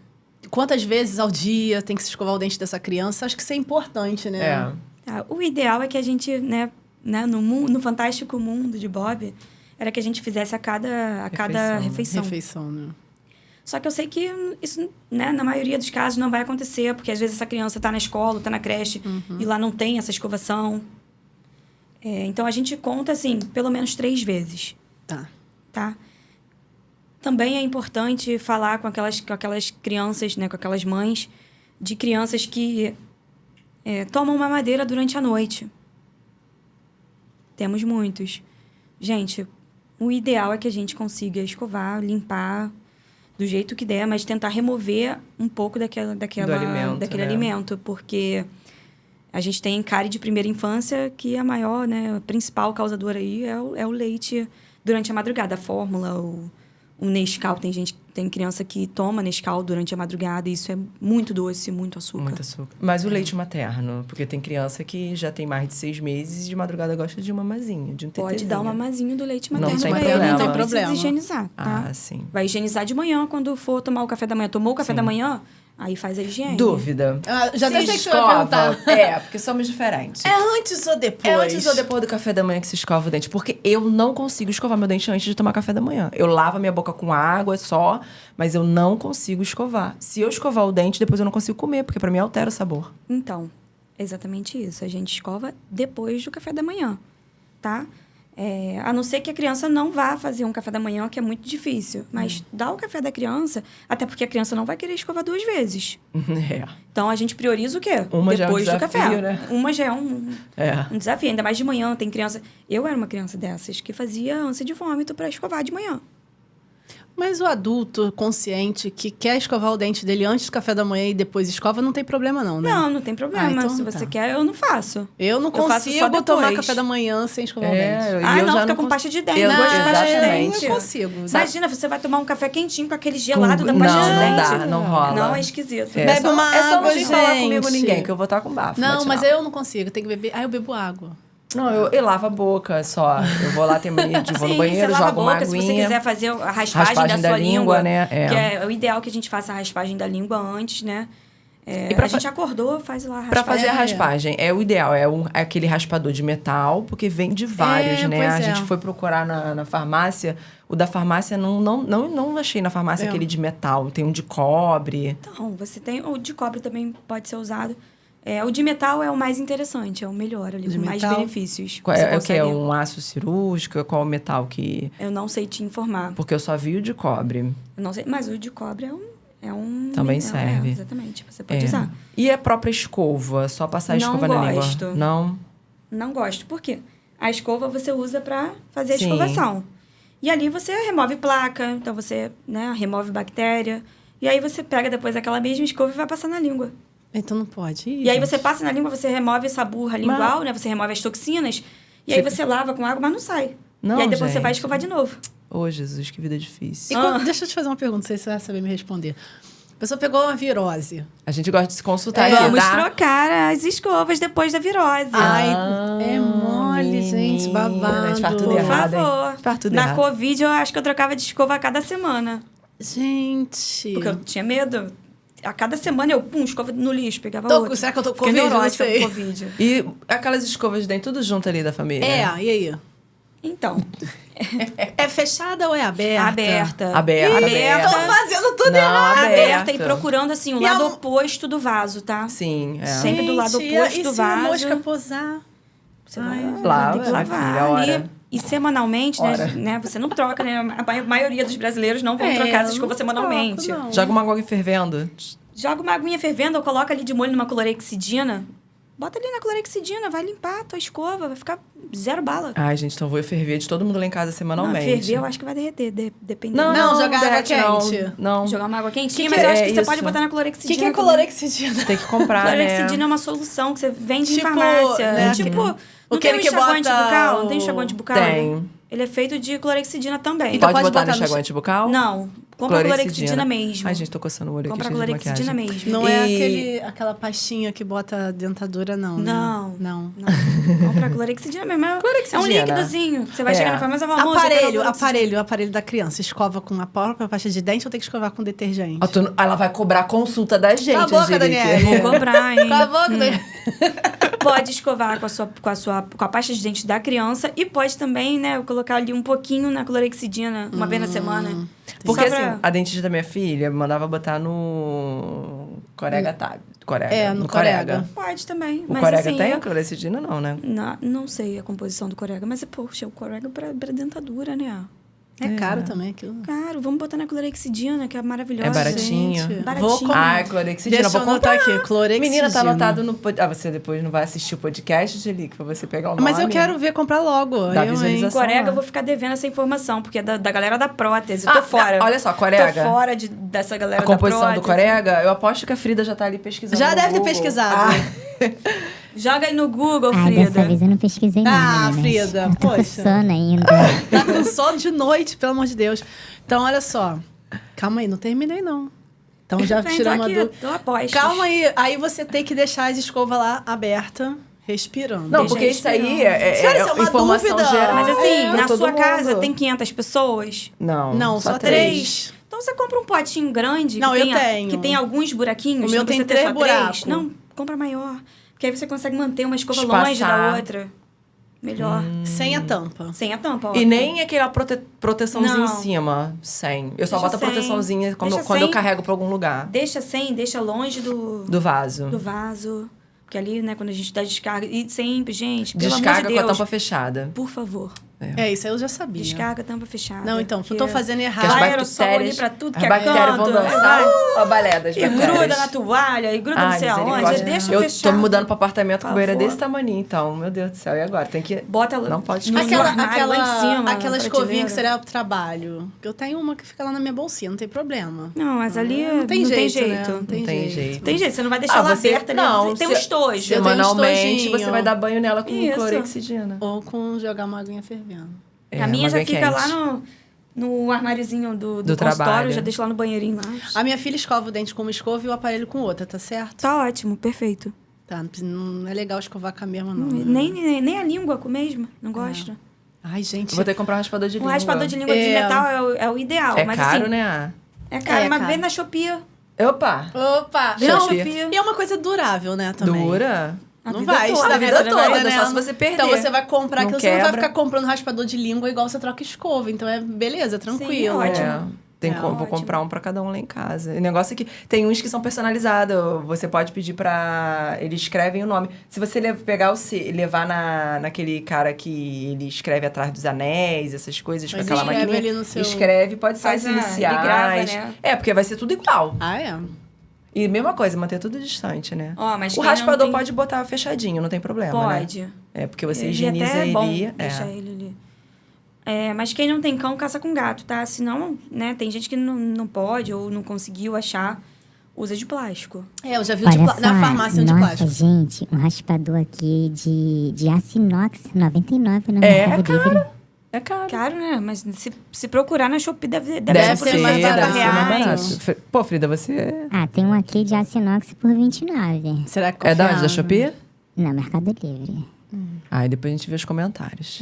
Quantas vezes ao dia tem que se escovar o dente dessa criança? Acho que isso é importante, né? É. Tá, o ideal é que a gente, né no fantástico mundo de Bob, era que a gente fizesse a cada refeição. Refeição, né? Só que eu sei que isso, né, na maioria dos casos não vai acontecer, porque às vezes essa criança está na escola, está na creche, e lá não tem essa escovação. Então, a gente conta, assim, pelo menos 3 vezes. Tá? Também é importante falar com aquelas crianças, né, com aquelas mães de crianças que tomam mamadeira durante a noite. Temos muitos. Gente, o ideal é que a gente consiga escovar, limpar do jeito que der, mas tentar remover um pouco daquele alimento, porque a gente tem cárie de primeira infância, que a maior, né, a principal causadora aí é o leite durante a madrugada, a fórmula, o Nescau. Tem criança que toma Nescau durante a madrugada, e isso é muito doce, muito açúcar. Muito açúcar. Mas o leite materno, porque tem criança que já tem mais de 6 meses e de madrugada gosta de uma mamazinha, de um tetezinho. Pode dar um mamazinho do leite Não materno tem pra problema. ele, Não não tem precisa problema. higienizar, tá? Ah, sim. Vai higienizar de manhã quando for tomar o café da manhã. Tomou o café Sim. da manhã, aí faz a higiene. Dúvida. Já até sei que você vai escova? perguntar. Porque somos diferentes. É antes ou depois? É antes ou depois do café da manhã que se escova o dente? Porque eu não consigo escovar meu dente antes de tomar café da manhã. Eu lavo a minha boca com água só, mas eu não consigo escovar. Se eu escovar o dente, depois eu não consigo comer, porque pra mim altera o sabor. Então, exatamente isso. A gente escova depois do café da manhã, tá? A não ser que a criança não vá fazer um café da manhã, que é muito difícil. Mas dá o café da criança, até porque a criança não vai querer escovar 2 vezes. Então, a gente prioriza o quê? Uma depois já é um do desafio, café. né? Uma já é um desafio. Ainda mais de manhã, tem criança... Eu era uma criança dessas que fazia ânsia de vômito para escovar de manhã. Mas o adulto consciente que quer escovar o dente dele antes do café da manhã e depois escova, não tem problema não, né? Não tem problema. então Se você quer, eu não faço. Eu não faço só consigo tomar depois. café da manhã sem escovar o E dente. eu Não, já fica com cons- pasta de dente. Eu- Gosto de pasta de exatamente. dente. Eu consigo. Imagina, você vai tomar um café quentinho com aquele gelado da Não, pasta de não dente. dá, não rola. Não, é esquisito. Bebe só, uma é só água, não vir falar comigo gente. ninguém, que eu vou estar com bafo. Não, bate mas não. eu não consigo. Tem que beber... eu bebo água. Não, eu lavo a boca só. Eu vou lá, tenho mania de vou no Sim, banheiro, você lava jogo a uma boca. Se você aguinha. quiser fazer a raspagem da sua língua, né? que é o ideal que a gente faça a raspagem da língua antes, né? E pra a gente acordou, faz lá a raspagem. Pra fazer a raspagem, é o ideal. É aquele raspador de metal, porque vem de vários, né? pois A é. gente foi procurar na farmácia. O da farmácia, não achei na farmácia aquele de metal. Tem um de cobre. Então, você tem... O de cobre também pode ser usado. O de metal é o mais interessante, é o melhor ali, De com mais metal? benefícios. Qual Você é o que? consegue- É um aço cirúrgico? Qual o metal que... Eu não sei te informar. Porque eu só vi o de cobre. Eu não sei, mas o de cobre é um Também serve. exatamente, você pode usar. E a própria escova? Só passar a Não escova na gosto. língua? Não? Não gosto. Por quê? A escova você usa pra fazer a Sim. escovação. E ali você remove placa, então você, né, remove bactéria. E aí você pega depois aquela mesma escova e vai passar na língua. Então não pode. E aí você passa na língua, você remove essa burra lingual, né? Você remove as toxinas. E aí você lava com água, mas não sai. Não, e aí depois você vai gente. escovar de novo. Ô, Jesus, que vida difícil. Deixa eu te fazer uma pergunta, não sei se você vai saber me responder. A pessoa pegou uma virose. A gente gosta de se consultar. Vamos tá? trocar as escovas depois da virose. Ai, é mole, gente, menina, babado. a gente faz tudo Por errado, hein? favor. Faz tudo Na errado. Covid, eu acho que eu trocava de escova a cada semana. Gente. Porque eu tinha medo. A cada semana eu, escova no lixo, pegava Tô com- outra. será que eu tô com Fiquei Covid? Não neurótica sei. com Covid. E aquelas escovas de dente, tudo junto ali da família? E aí? Então, É fechada ou é aberta? aberta. Aberta. Tô fazendo tudo Não, errado. Aberta e procurando, assim, o E a lado mo- oposto do vaso, tá? Sim, é. Sempre do lado Gente, oposto e do se a vaso. mosca posar? Você vai lava, tem que minha lavar filha, ali. hora. E semanalmente, Hora. né? Você não troca, né? A maioria dos brasileiros não vão trocar essa escova não semanalmente. troco, não. Joga uma água fervendo. Joga uma aguinha fervendo ou coloca ali de molho numa clorexidina. Bota ali na clorexidina, vai limpar a tua escova, vai ficar 0 bala. Ai, gente, então vou ferver de todo mundo lá em casa Não, semanalmente. ferver eu acho que vai derreter, dependendo. Não, jogar água derrete, não. quente. Não. Jogar uma água quentinha, Que mas eu é acho que você isso? pode botar na O clorexidina. que é também. clorexidina? Tem que comprar, né? Clorexidina é uma solução que você vende Tipo, em farmácia. né? Tipo, não tem Aquele um que enxaguante bota bucal? Não tem o- enxaguante bucal? Tem. Ele é feito de clorexidina também. Então Pode pode botar botar no no enxaguante bucal? Não. Compra clorexidina mesmo. Ai, gente, tô coçando o olho aqui. Compra clorexidina mesmo. Não é aquela pastinha que bota dentadura, não. Não. Compra clorexidina mesmo. É um líquidozinho. Você vai chegar na farmácia e vai falar, aparelho da criança. Escova com a própria pasta de dente ou tem que escovar com detergente? Ela vai cobrar a consulta da gente, Cala a boca, Daniela. Vou cobrar, hein? Cala a boca, Daniela. Pode escovar com a pasta de dente da criança e pode também, né, colocar ali um pouquinho na clorexidina uma vez na semana. Porque assim, a dentista da minha filha mandava botar no Corega Tab. No Corega. Pode também. O mas, Corega assim, tem a clorexidina, não, né? Não sei a composição do Corega, mas, poxa, o Corega pra dentadura, né? É caro também aquilo. Caro, vamos botar na clorexidina, que é maravilhosa. É baratinho. Gente. Baratinho. Clorexidina. Deixa eu anotar aqui, clorexidina. Menina, tá anotado no podcast. Você depois não vai assistir o podcast, Angelique, pra você pegar o nome. Mas eu quero ver comprar logo. Da visualização. Corega, eu vou ficar devendo essa informação, porque é da galera da prótese. Eu tô fora. Olha só, Corega. Tô fora dessa galera da prótese. A composição do Corega, eu aposto que a Frida já tá ali pesquisando. Já deve ter pesquisado. Joga aí no Google, Frida. Dessa vez eu não pesquisei nada. Frida, eu tô com poxa. sono ainda. Tá com sono de noite, pelo amor de Deus. Então, olha só. Calma aí, não terminei, não. Então, já tiramos uma dúvida. Tô aposto. Calma aí. Aí você tem que deixar as escovas lá abertas, respirando. Não, porque isso aí é uma informação dúvida. geral. Mas assim, pra na todo sua mundo. casa tem 500 pessoas? Não, só 3. Então você compra um potinho grande Não, eu tenho. que tem alguns buraquinhos. O meu pra tem você ter 3 só buracos. Não, compra maior. Porque aí você consegue manter uma escova Espaçar. longe da outra. Melhor. Sem a tampa. Sem a tampa, ó. E nem aquela proteçãozinha Não. em cima. Sem. Eu só Deixa boto a sem. proteçãozinha quando Deixa eu sem. carrego pra algum lugar. Deixa longe Do vaso. do vaso. Porque ali, né, quando a gente dá descarga... E sempre, gente, pelo amor Descarga de com a Deus, tampa fechada. por favor. É, isso aí eu já sabia. Descarga a tampa fechada. Não, então, porque tô fazendo errado. Porque as vai aerossol ali bactérias, pra tudo as que é bactérias vão canto, dançar. vai. Ó, a balé das E bactérias. gruda na toalha, e gruda não sei aonde. misericórdia. Deixa Eu fechado. tô me mudando pro apartamento com Por banheira favor. desse tamanho, então. Meu Deus do céu, e agora? Tem que... Bota Não pode no esquecer. armário lá em cima. Aquela na escovinha que prateleira. seria pro trabalho. Eu tenho uma que fica lá na minha bolsinha, não tem problema. Não, mas ali Não tem jeito, né? jeito. Não tem jeito. Tem jeito, você não vai deixar ela aberta ali. Não, Tem um estojo. Semanalmente estojinho. você vai dar banho nela com Isso. clorexidina. Ou com jogar uma aguinha fervendo. A minha uma já bem fica quente. lá no armáriozinho do trabalho. consultório, já deixo lá no banheirinho lá. A minha filha escova o dente com uma escova e o aparelho com outra, tá certo? Tá ótimo, perfeito. Tá, não é legal escovar com a mesma, não. Nem a língua com mesmo, não gosto. Ai, gente. Eu vou ter que comprar um raspador de Um língua. raspador de língua de metal é o ideal. É mas, caro, assim, né? É caro, É mas caro. vê na Shopee. Opa! Opa! Não, Não, e é uma coisa durável, né, também. Dura? A Não vida vai, toda, a né? vida Você toda, vai- né? Só se você perder. Então você vai comprar Não aquilo, você não vai quebra. ficar comprando raspador de língua igual você troca escova. Então é beleza, tranquilo. ótimo. Vou ótimo. comprar um pra cada um lá em casa. O negócio é que tem uns que são personalizados. Você pode pedir pra... Eles escrevem o nome. Se você pegar levar naquele cara que ele escreve atrás dos anéis, essas coisas, Mas com aquela escreve maquininha. ali no seu- Escreve, pode ser Faz as ele iniciais. grava, né? É, porque vai ser tudo igual. Ah, é? E mesma coisa, manter tudo distante, né? Ó, mas O quem não raspador tem- pode botar fechadinho, não tem problema, né? Pode. É, porque você Ele higieniza até é ele. bom deixar ele ali. É, mas quem não tem cão, caça com gato, tá? Senão, né, tem gente que não pode ou não conseguiu achar, usa de plástico. É, eu já vi Olha na só, farmácia de nossa, plástico. gente, um raspador aqui de aço inox, R$ 99 no É, Mercado Livre. É caro. Caro, né? Mas se procurar na Shopee, deve Deve ser ser mais deve barato. ser mais Reais. barato. Pô, Frida, você Ah, tem um aqui de aço inox por R$ 29. Será que é da onde? Da confiável? Shopee? Não, Mercado Livre. Aí depois a gente vê os comentários.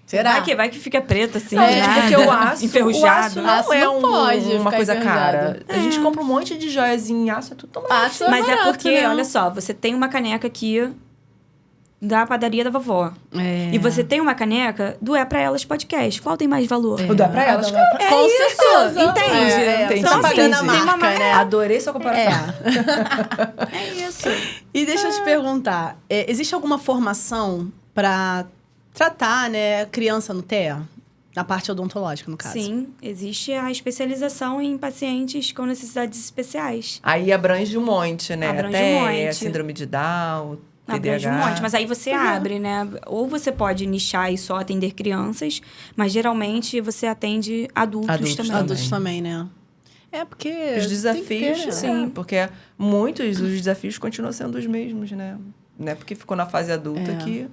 Será? Vai que fica preto, assim. Não, gente, né? porque o aço, enferrujado. não Aço é não pode uma ficar coisa cara. enferrujado. A gente compra um monte de joias em aço, é tudo tão Aço Mas é barato, porque, né? olha só, você tem uma caneca aqui da padaria da vovó. É. E você tem uma caneca do É Pra Elas Podcast. Qual tem mais valor? O dá pra elas. Com certeza. Entende? Entendi. Você tá pagando a Entendi. marca, né? Adorei sua comparação. É isso. E deixa eu te perguntar, existe alguma formação para tratar, né, criança no TEA? Na parte odontológica, no caso. Sim, existe a especialização em pacientes com necessidades especiais. Aí abrange um monte, né? Abrange Até um monte. síndrome de Down, Abrange TDAH. um monte, mas aí você abre, né? Ou você pode nichar e só atender crianças, mas geralmente você atende adultos Adultos também. também. Adultos também, né? É porque... Os tem que desafios, ter, sim, porque muitos dos desafios continuam sendo os mesmos, né? Não é porque ficou na fase adulta que...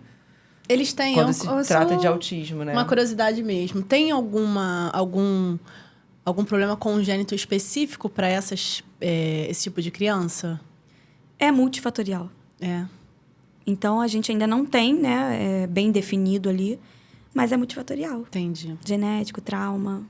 Eles têm... Quando se trata de autismo, né? Uma curiosidade mesmo. Tem algum algum problema congênito específico para esse tipo de criança? É multifatorial. É. Então, a gente ainda não tem, né, bem definido ali, mas é multifatorial. Entendi. Genético, trauma.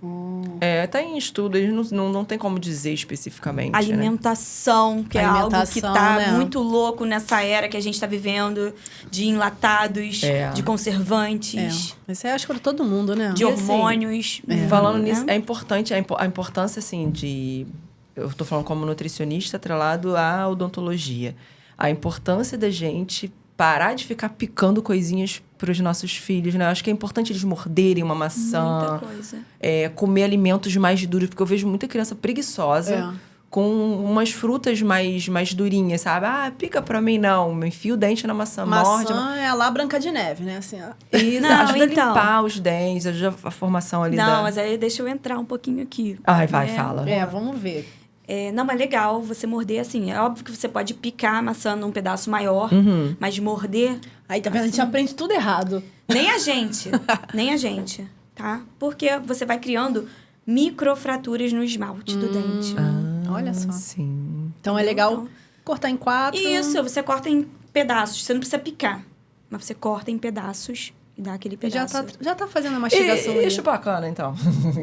Tá em estudo, eles não tem como dizer especificamente, né? Alimentação, que é algo que tá né? muito louco nessa era que a gente tá vivendo, de enlatados, de conservantes, Isso aí acho que para todo mundo, né? de hormônios. Falando né? nisso, é importante a importância, assim, de... Eu tô falando como nutricionista atrelado à odontologia. A importância da gente parar de ficar picando coisinhas para os nossos filhos, né? Acho que é importante eles morderem uma maçã. Muita coisa. Comer alimentos mais duros, porque eu vejo muita criança preguiçosa com umas frutas mais durinhas, sabe? Ah, pica pra mim, não. Me enfio o dente na maçã, morde. Maçã é lá Branca de Neve, né? Assim, ó. Isso, Não, ajuda então. a limpar os dentes, ajuda a formação ali Não, mas aí deixa eu entrar um pouquinho aqui. Ai, vai, fala. Vamos ver. Não, é legal você morder assim. É óbvio que você pode picar a maçã num pedaço maior, mas morder... Aí, tá vendo? A gente aprende tudo errado. Nem a gente, tá? Porque você vai criando microfraturas no esmalte do dente. Olha só. Sim. Então, é legal Então, cortar em 4. isso, você corta em pedaços. Você não precisa picar, mas você corta em pedaços e dá aquele pedaço. Já tá fazendo a mastigação. E chupacana, então?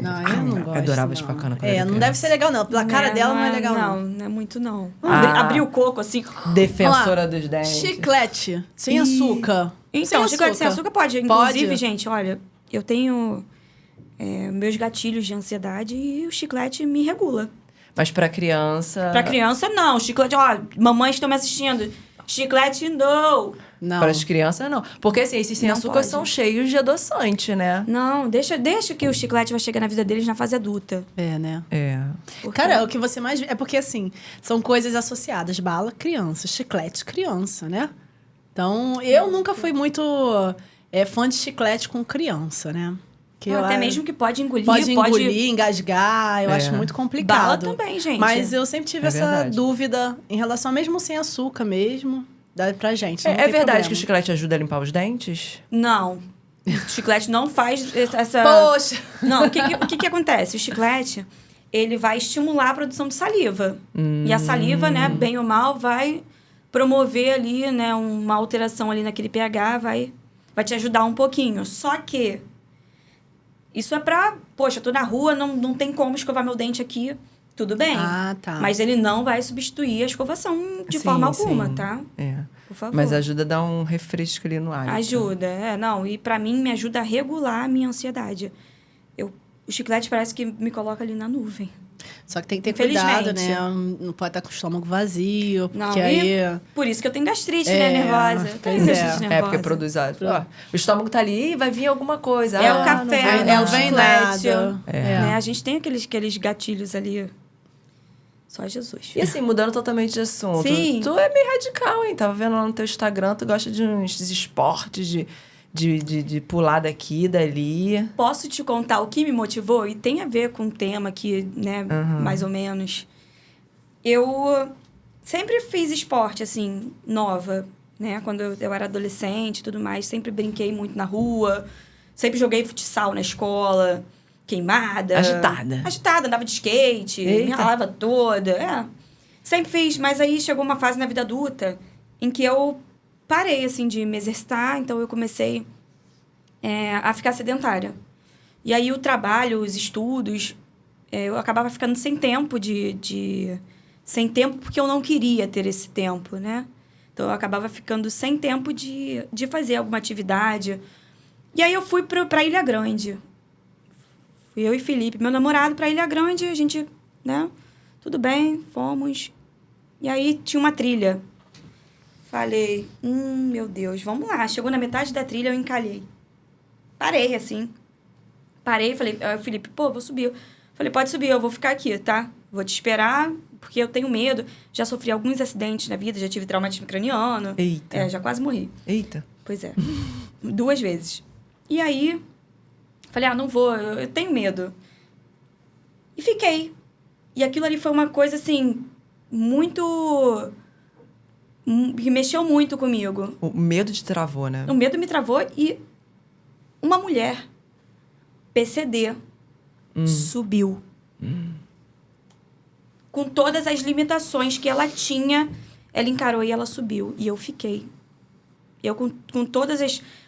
Não, eu não gosto. Adorava não. chupacana quando era não criança. deve ser legal, não. Pela cara dela não é legal, não. Não é muito, não. Ah. Abrir o coco, assim... Defensora dos dentes. Chiclete, sem açúcar. Então, chiclete sem açúcar pode. Inclusive, Pode? gente, olha, eu tenho meus gatilhos de ansiedade e o chiclete me regula. Mas pra criança... Pra criança, não. Chiclete, ó, mamães estão me assistindo. Chiclete, não. Não. Para as crianças, não. Porque, assim, esses sem Não açúcar pode. são cheios de adoçante, né? Não, deixa que o chiclete vai chegar na vida deles na fase adulta. É, né? Porque- Cara, o que você mais vê... É porque, assim, são coisas associadas. Bala, criança. Chiclete, criança, né? Então, eu nunca fui muito fã de chiclete com criança, né? Que até mesmo que pode engolir, pode engolir, engasgar. Eu acho muito complicado. Bala também, gente. Mas eu sempre tive É essa verdade. dúvida em relação, mesmo sem açúcar mesmo, dá pra gente. não É tem verdade problema. que o chiclete ajuda a limpar os dentes? Não. O chiclete não faz essa... Poxa! Não, o que acontece? O chiclete, ele vai estimular a produção de saliva. E a saliva, né, bem ou mal, vai promover ali, né, uma alteração ali naquele pH, vai te ajudar um pouquinho. Só que isso é pra... Poxa, eu tô na rua, não tem como escovar meu dente aqui. Tudo bem. Ah, tá. Mas ele não vai substituir a escovação de Sim, forma alguma, sim. tá? Por favor. Mas ajuda a dar um refresco ali no ar. Ajuda, não. E pra mim, me ajuda a regular a minha ansiedade. O chiclete parece que me coloca ali na nuvem. Só que tem que ter cuidado, Infelizmente. né? Não pode estar com o estômago vazio, Não, porque e aí... por isso que eu tenho gastrite, né? Nervosa. Eu tenho pois é. gastrite nervosa. É, porque produz... Ó, o estômago tá ali, vai vir alguma coisa. É o não café, vai, é não. o vem chiclete. nada. Né? A gente tem aqueles gatilhos ali. Só Jesus. E assim, mudando totalmente de assunto. Sim. Tu é meio radical, hein? Tava vendo lá no teu Instagram, tu gosta de uns esportes, de pular daqui e dali. Posso te contar o que me motivou? E tem a ver com o tema aqui, né? Mais ou menos. Eu sempre fiz esporte, assim, nova, né? Quando eu era adolescente e tudo mais. Sempre brinquei muito na rua. Sempre joguei futsal na escola. Queimada. Agitada, andava de skate. Eita. Me ralava toda. Sempre fiz. Mas aí chegou uma fase na vida adulta em que eu parei, assim, de me exercitar. Então, eu comecei a ficar sedentária. E aí, o trabalho, os estudos, eu acabava ficando sem tempo sem tempo porque eu não queria ter esse tempo, né? Então, eu acabava ficando sem tempo de fazer alguma atividade. E aí, eu fui pra Ilha Grande. Fui eu e Felipe, meu namorado, pra Ilha Grande. A gente, né? Tudo bem, fomos. E aí, tinha uma trilha. Falei, meu Deus, vamos lá. Chegou na metade da trilha, eu encalhei. Parei, assim. Parei, falei, Felipe, vou subir. Falei, pode subir, eu vou ficar aqui, tá? Vou te esperar, porque eu tenho medo. Já sofri alguns acidentes na vida, já tive traumatismo craniano. Eita. Já quase morri. Eita. Pois é. 2 vezes. E aí, falei, não vou, eu tenho medo. E fiquei. E aquilo ali foi uma coisa, assim, muito... que mexeu muito comigo. O medo te travou, né? O medo me travou e uma mulher, PCD, subiu Com todas as limitações que ela tinha, ela encarou e ela subiu. E eu fiquei. Eu com todas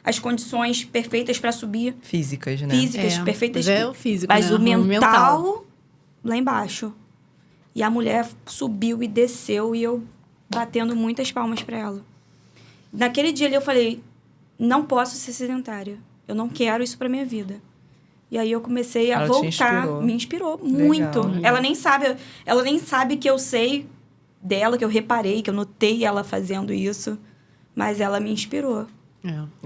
as condições perfeitas para subir. Físicas, né? Físicas, perfeitas. É o físico, mas né? o mental, lá embaixo. E a mulher subiu e desceu e eu batendo muitas palmas para ela. Naquele dia ali eu falei, não posso ser sedentária. Eu não quero isso para minha vida. E aí eu comecei a voltar. Me inspirou muito. Ela nem sabe que eu sei dela, que eu reparei, que eu notei ela fazendo isso. Mas ela me inspirou.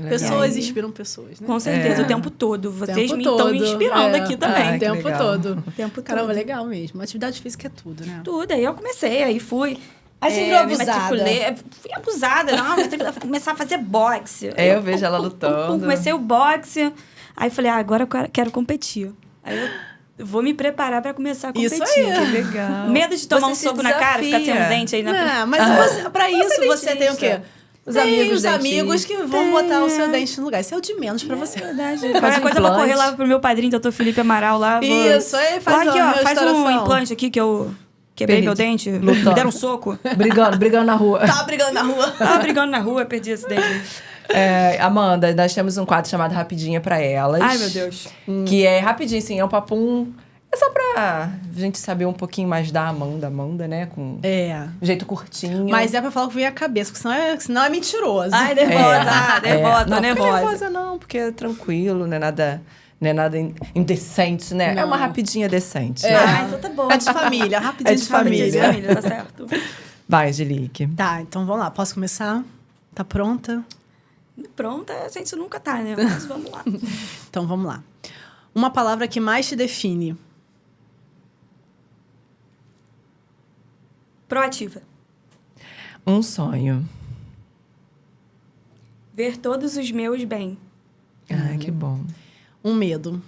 Pessoas inspiram pessoas, né? Com certeza, o tempo todo. Vocês estão me inspirando aqui também. O tempo todo. Caramba, legal mesmo. Atividade física é tudo, né? Tudo. Aí eu comecei, aí fui. Aí você virou abusada. Fui abusada. Não, eu tenho que começar a fazer boxe. Eu vejo ela lutando. Comecei o boxe. Aí falei, agora eu quero competir. Aí eu vou me preparar pra começar a competir. Isso aí. Que legal. Medo de tomar um soco na cara, ficar sem um dente aí na frente. Não, mas pra isso você tem o quê? Os amigos que vão botar o seu dente no lugar. Isso é o de menos pra você. É verdade. Qualquer coisa eu vou correr lá pro meu padrinho, doutor Felipe Amaral lá. Isso, aí faz aqui, ó, faz um implante aqui que eu quebrei meu dente. Me deram um soco. Brigando na rua. Tava brigando na rua, perdi esse dente. Amanda, nós temos um quadro chamado Rapidinha pra Elas. Ai, meu Deus. Que é rapidinho, assim, é um papum... É só pra gente saber um pouquinho mais da Amanda, né? Com um jeito curtinho. Mas é pra falar o que vem à cabeça, porque senão é mentiroso. Ai, nervosa. Nervosa, não, nervosa. Não é nervosa não, porque é tranquilo, não é nada indecente, né? Não. É uma rapidinha decente. Então tá bom. É de família, rapidinho de família. É de família, tá certo. Vai, Angelique. Tá, então vamos lá. Posso começar? Tá pronta? Pronta, a gente nunca tá, né? Mas vamos lá. Então vamos lá. Uma palavra que mais te define. Proativa. Um sonho. Ver todos os meus bem. Ah, que bom. Um medo.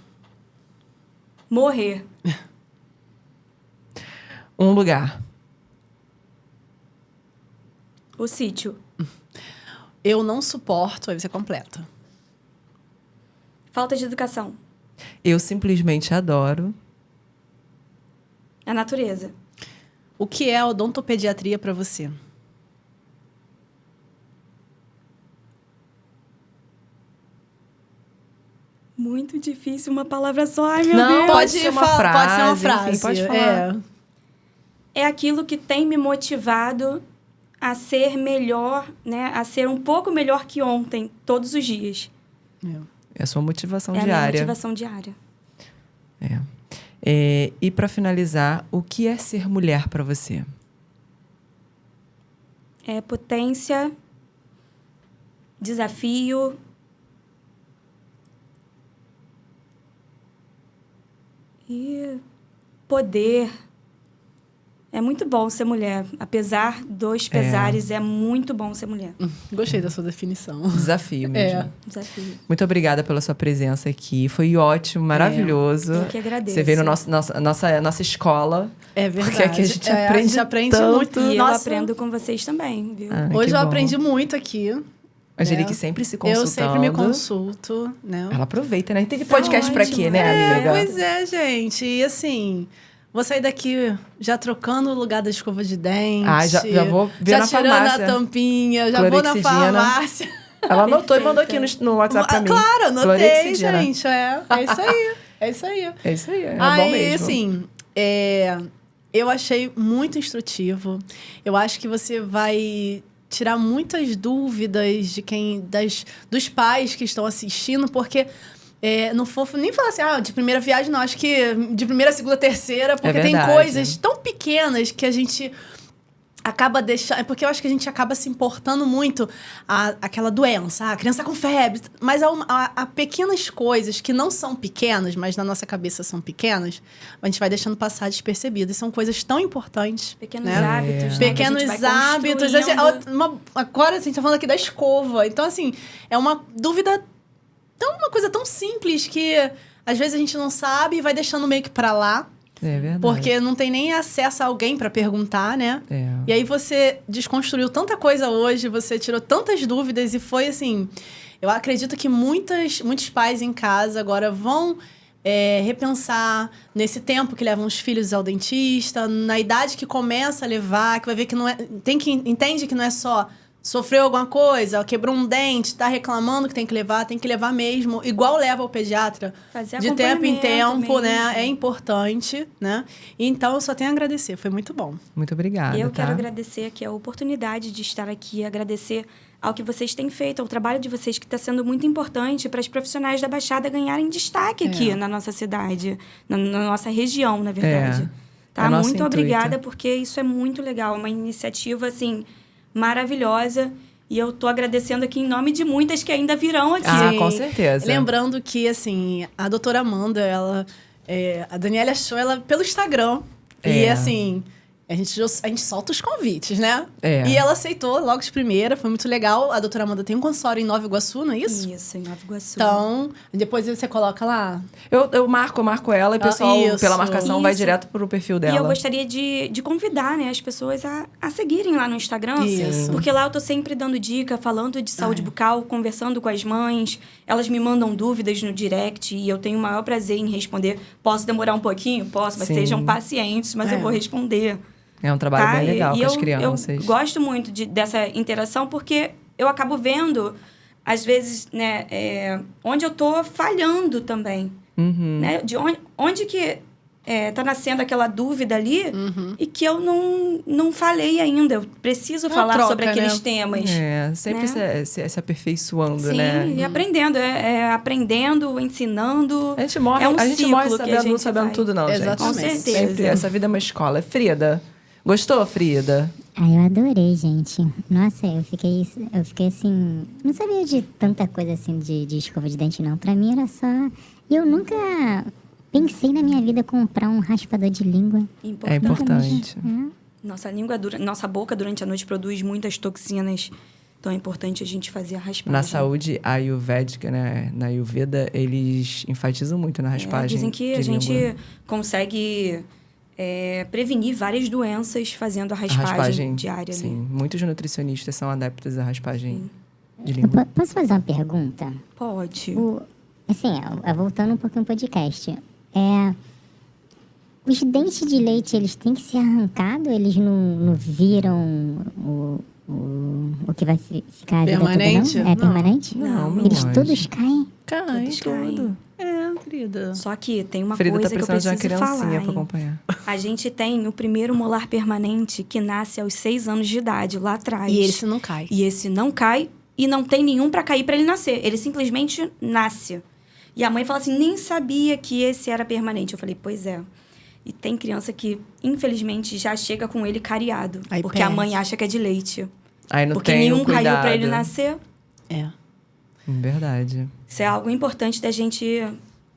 Morrer. Um lugar. O sítio. Eu não suporto, aí você completa. Falta de educação. Eu simplesmente adoro. A natureza. O que é odontopediatria pra você? Muito difícil, uma palavra só. Ai, meu Não, Deus. pode ser uma frase. Enfim, pode falar. É aquilo que tem me motivado a ser melhor, né? A ser um pouco melhor que ontem, todos os dias. É a sua motivação diária. É a minha motivação diária. E para finalizar, o que é ser mulher para você? É potência, desafio, e poder. É muito bom ser mulher. Apesar dos pesares, é muito bom ser mulher. Gostei da sua definição. Desafio mesmo. Desafio. Muito obrigada pela sua presença aqui. Foi ótimo, maravilhoso. Eu que agradeço. Você veio na nossa escola. É verdade. Porque aqui a gente aprende tanto. Muito. E eu aprendo com vocês também, viu? Hoje eu aprendi muito aqui. A Angelique sempre se consultando. Eu sempre me consulto, né? Ela aproveita, né? Tem podcast pra quê, né, amiga? Pois é, gente. E assim... Vou sair daqui já trocando o lugar da escova de dente. Já vou ver na farmácia. Já tirando a tampinha, já vou na farmácia. Ela anotou e mandou aqui no WhatsApp pra mim. Claro, anotei, gente. É isso aí. É isso aí. É isso aí, bom mesmo. Assim, eu achei muito instrutivo. Eu acho que você vai tirar muitas dúvidas dos pais que estão assistindo, porque... não vou nem falar assim, de primeira viagem, não. Acho que de primeira, segunda, terceira, porque tem coisas tão pequenas que a gente acaba deixando... Porque eu acho que a gente acaba se importando muito àquela doença. A criança com febre. Mas há pequenas coisas que não são pequenas, mas na nossa cabeça são pequenas, a gente vai deixando passar despercebido. E são coisas tão importantes. Pequenos hábitos. Pequenos hábitos. Agora, a gente tá falando aqui da escova. Então, assim, é uma dúvida... uma coisa tão simples que às vezes a gente não sabe e vai deixando meio que pra lá. É verdade. Porque não tem nem acesso a alguém pra perguntar, né? E aí você desconstruiu tanta coisa hoje, você tirou tantas dúvidas e foi assim... Eu acredito que muitos pais em casa agora vão repensar nesse tempo que levam os filhos ao dentista, na idade que começa a levar, que vai ver que não é... Entende que não é só sofreu alguma coisa, quebrou um dente, tá reclamando que tem que levar mesmo, igual leva o pediatra. Fazer de tempo em tempo, mesmo. né? É importante, né? Então, eu só tenho a agradecer, foi muito bom. Muito obrigada, Eu quero agradecer aqui a oportunidade de estar aqui, agradecer ao que vocês têm feito, ao trabalho de vocês, que está sendo muito importante para os profissionais da Baixada ganharem destaque aqui na nossa cidade, na nossa região, na verdade. Tá? Muito obrigada, porque isso é muito legal. É uma iniciativa, assim, maravilhosa. E eu tô agradecendo aqui em nome de muitas que ainda virão aqui. Ah, com certeza. Lembrando que, assim, a doutora Amanda, a Daniela achou ela pelo Instagram. E, assim... A gente solta os convites, né? E ela aceitou logo de primeira, foi muito legal. A doutora Amanda tem um consultório em Nova Iguaçu, não é isso? Isso, em Nova Iguaçu. Então, depois você coloca lá. Eu marco ela e o pessoal, pela marcação, vai direto pro perfil dela. E eu gostaria de convidar, né, as pessoas a seguirem lá no Instagram. Isso. Porque lá eu tô sempre dando dica, falando de saúde bucal, conversando com as mães. Elas me mandam dúvidas no direct e eu tenho o maior prazer em responder. Posso demorar um pouquinho? Posso, mas sejam pacientes, mas eu vou responder. É um trabalho bem legal com as crianças. Eu gosto muito dessa interação porque eu acabo vendo, às vezes, né, onde eu tô falhando também. Né? De onde que tá nascendo aquela dúvida ali e que eu não falei ainda. Eu preciso falar sobre aqueles temas. Sempre se aperfeiçoando, Sim, né? E aprendendo. Aprendendo, ensinando. A gente morre, não sabendo tudo, não, gente. Exatamente. Com certeza. Sempre. Essa vida é uma escola. Frida, gostou, Frida? Eu adorei, gente. Nossa, eu fiquei assim... Não sabia de tanta coisa assim de escova de dente, não. Pra mim era só... E eu nunca pensei na minha vida comprar um raspador de língua. É importante. Nossa boca durante a noite produz muitas toxinas. Então é importante a gente fazer a raspagem. Na saúde ayurvédica, né? Na Ayurveda, eles enfatizam muito na raspagem. Dizem que a gente consegue prevenir várias doenças fazendo a raspagem diária. Sim, ali. muitos nutricionistas são adeptos à raspagem de língua. Posso fazer uma pergunta? Pode. Assim, voltando um pouquinho ao podcast. Os dentes de leite, eles têm que ser arrancados? Eles não viram o que vai ficar a vida permanente? Toda, não? É permanente? Não, eles todos caem? Caem, tudo. Querida. Só que tem uma Frida coisa tá que eu precisando preciso de uma criancinha falar. pra acompanhar. A gente tem o primeiro molar permanente que nasce aos 6 anos de idade, lá atrás. E esse não cai. E esse não cai e não tem nenhum pra cair pra ele nascer. Ele simplesmente nasce. E a mãe fala assim, nem sabia que esse era permanente. Eu falei, pois é. E tem criança que, infelizmente, já chega com ele cariado. Aí porque perde. a mãe acha que é de leite. Aí não Porque tem nenhum cuidado. caiu pra ele nascer. Verdade. Isso é algo importante da gente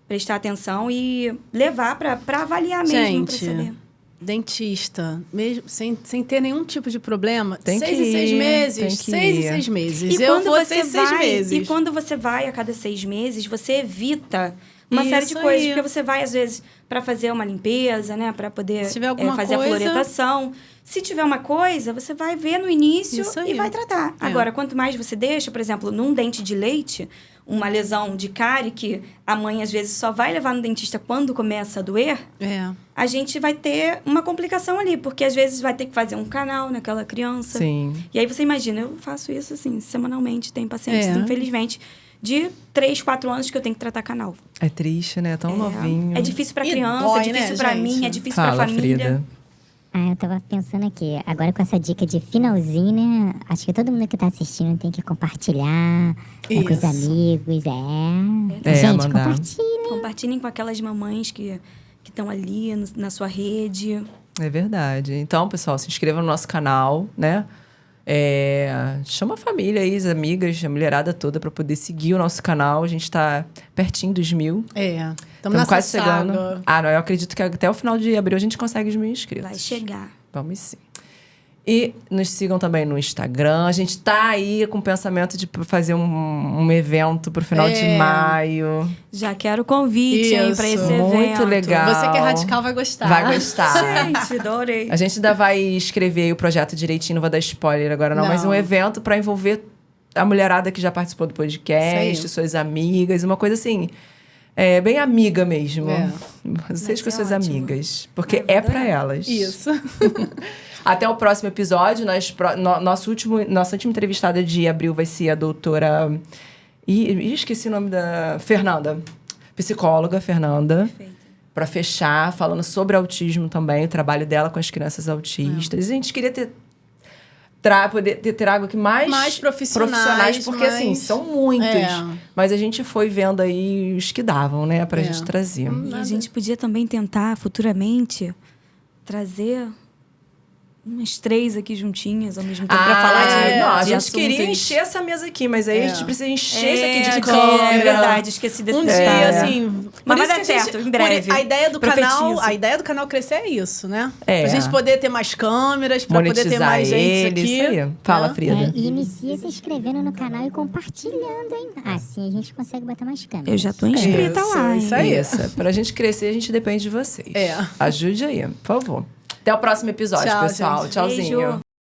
prestar atenção e levar pra avaliar mesmo, pra saber. Dentista, mesmo sem ter nenhum tipo de problema, Tem 6 que e 6 ir, meses. tem que 6 e ir. 6 meses. E Eu quando vou você 6 vai, meses. e quando você vai a cada 6 meses, você evita uma série de Isso coisas. aí. Porque você vai, às vezes, para fazer uma limpeza, né? Para poder Se tiver alguma fazer coisa... a fluoretação. Se tiver uma coisa, você vai ver no início Isso aí. e vai tratar. Agora, quanto mais você deixa, por exemplo, num dente de leite, uma lesão de cárie que a mãe, às vezes, só vai levar no dentista quando começa a doer, a gente vai ter uma complicação ali. Porque, às vezes, vai ter que fazer um canal naquela criança. Sim. E aí você imagina, eu faço isso, assim, semanalmente. Tem pacientes, infelizmente, de 3, 4 anos que eu tenho que tratar canal. É triste, né? Tão novinho. É difícil pra E criança, dói, é difícil né, pra gente? mim, é difícil Fala, pra família. Frida. Eu tava pensando aqui, agora com essa dica de finalzinho, né? Acho que todo mundo que tá assistindo tem que compartilhar com os amigos, Gente, Amanda. compartilha. Compartilhem com aquelas mamães que estão ali na sua rede. É verdade. Então, pessoal, se inscreva no nosso canal, né? Chama a família aí, as amigas, a mulherada toda pra poder seguir o nosso canal. A gente tá pertinho dos 1000. Estamos quase chegando. Não, eu acredito que até o final de abril a gente consegue os 1000 inscritos. Vai chegar. Vamos sim. E nos sigam também no Instagram. A gente tá aí com o pensamento de fazer um evento pro final de maio. Já quero convite aí pra esse evento. Muito legal. Você que é radical vai gostar. Vai gostar. Gente, adorei. A gente ainda vai escrever o projeto direitinho, não vou dar spoiler agora não. Mas um evento pra envolver a mulherada que já participou do podcast, suas amigas, uma coisa assim... bem amiga mesmo. Vocês com Vai ser suas ótimo. amigas. Porque Ai, vou é pra adorar. elas. Isso. Até o próximo episódio. Nossa última entrevistada de abril vai ser a doutora... esqueci o nome da... Fernanda. Psicóloga, Fernanda. Perfeito. Para fechar, falando sobre autismo também, o trabalho dela com as crianças autistas. E a gente queria poder ter trago aqui mais profissionais, porque assim, são muitos. Mas a gente foi vendo aí os que davam, né, pra gente trazer. E a gente podia também tentar, futuramente, trazer umas 3 aqui juntinhas ao mesmo tempo pra falar de não, a de gente queria assuntos. encher essa mesa aqui, mas aí a gente precisa encher isso aqui de câmera. câmera. É verdade, esqueci desse Um detalhe. dia, assim... Mas por vai isso dar que certo, em breve. A ideia do Profetizo. canal crescer é isso, né? É. Pra gente poder ter mais câmeras, pra poder ter Monetizar mais gente aqui. isso aí. Fala, né? Frida. E inicia se inscrevendo no canal e compartilhando, hein? Assim a gente consegue botar mais câmeras. Eu já tô inscrita Isso, lá, hein? isso aí. Isso. Pra gente crescer, a gente depende de vocês. Ajude aí, por favor. Até o próximo episódio, Tchau, pessoal. gente. Tchauzinho. Beijo.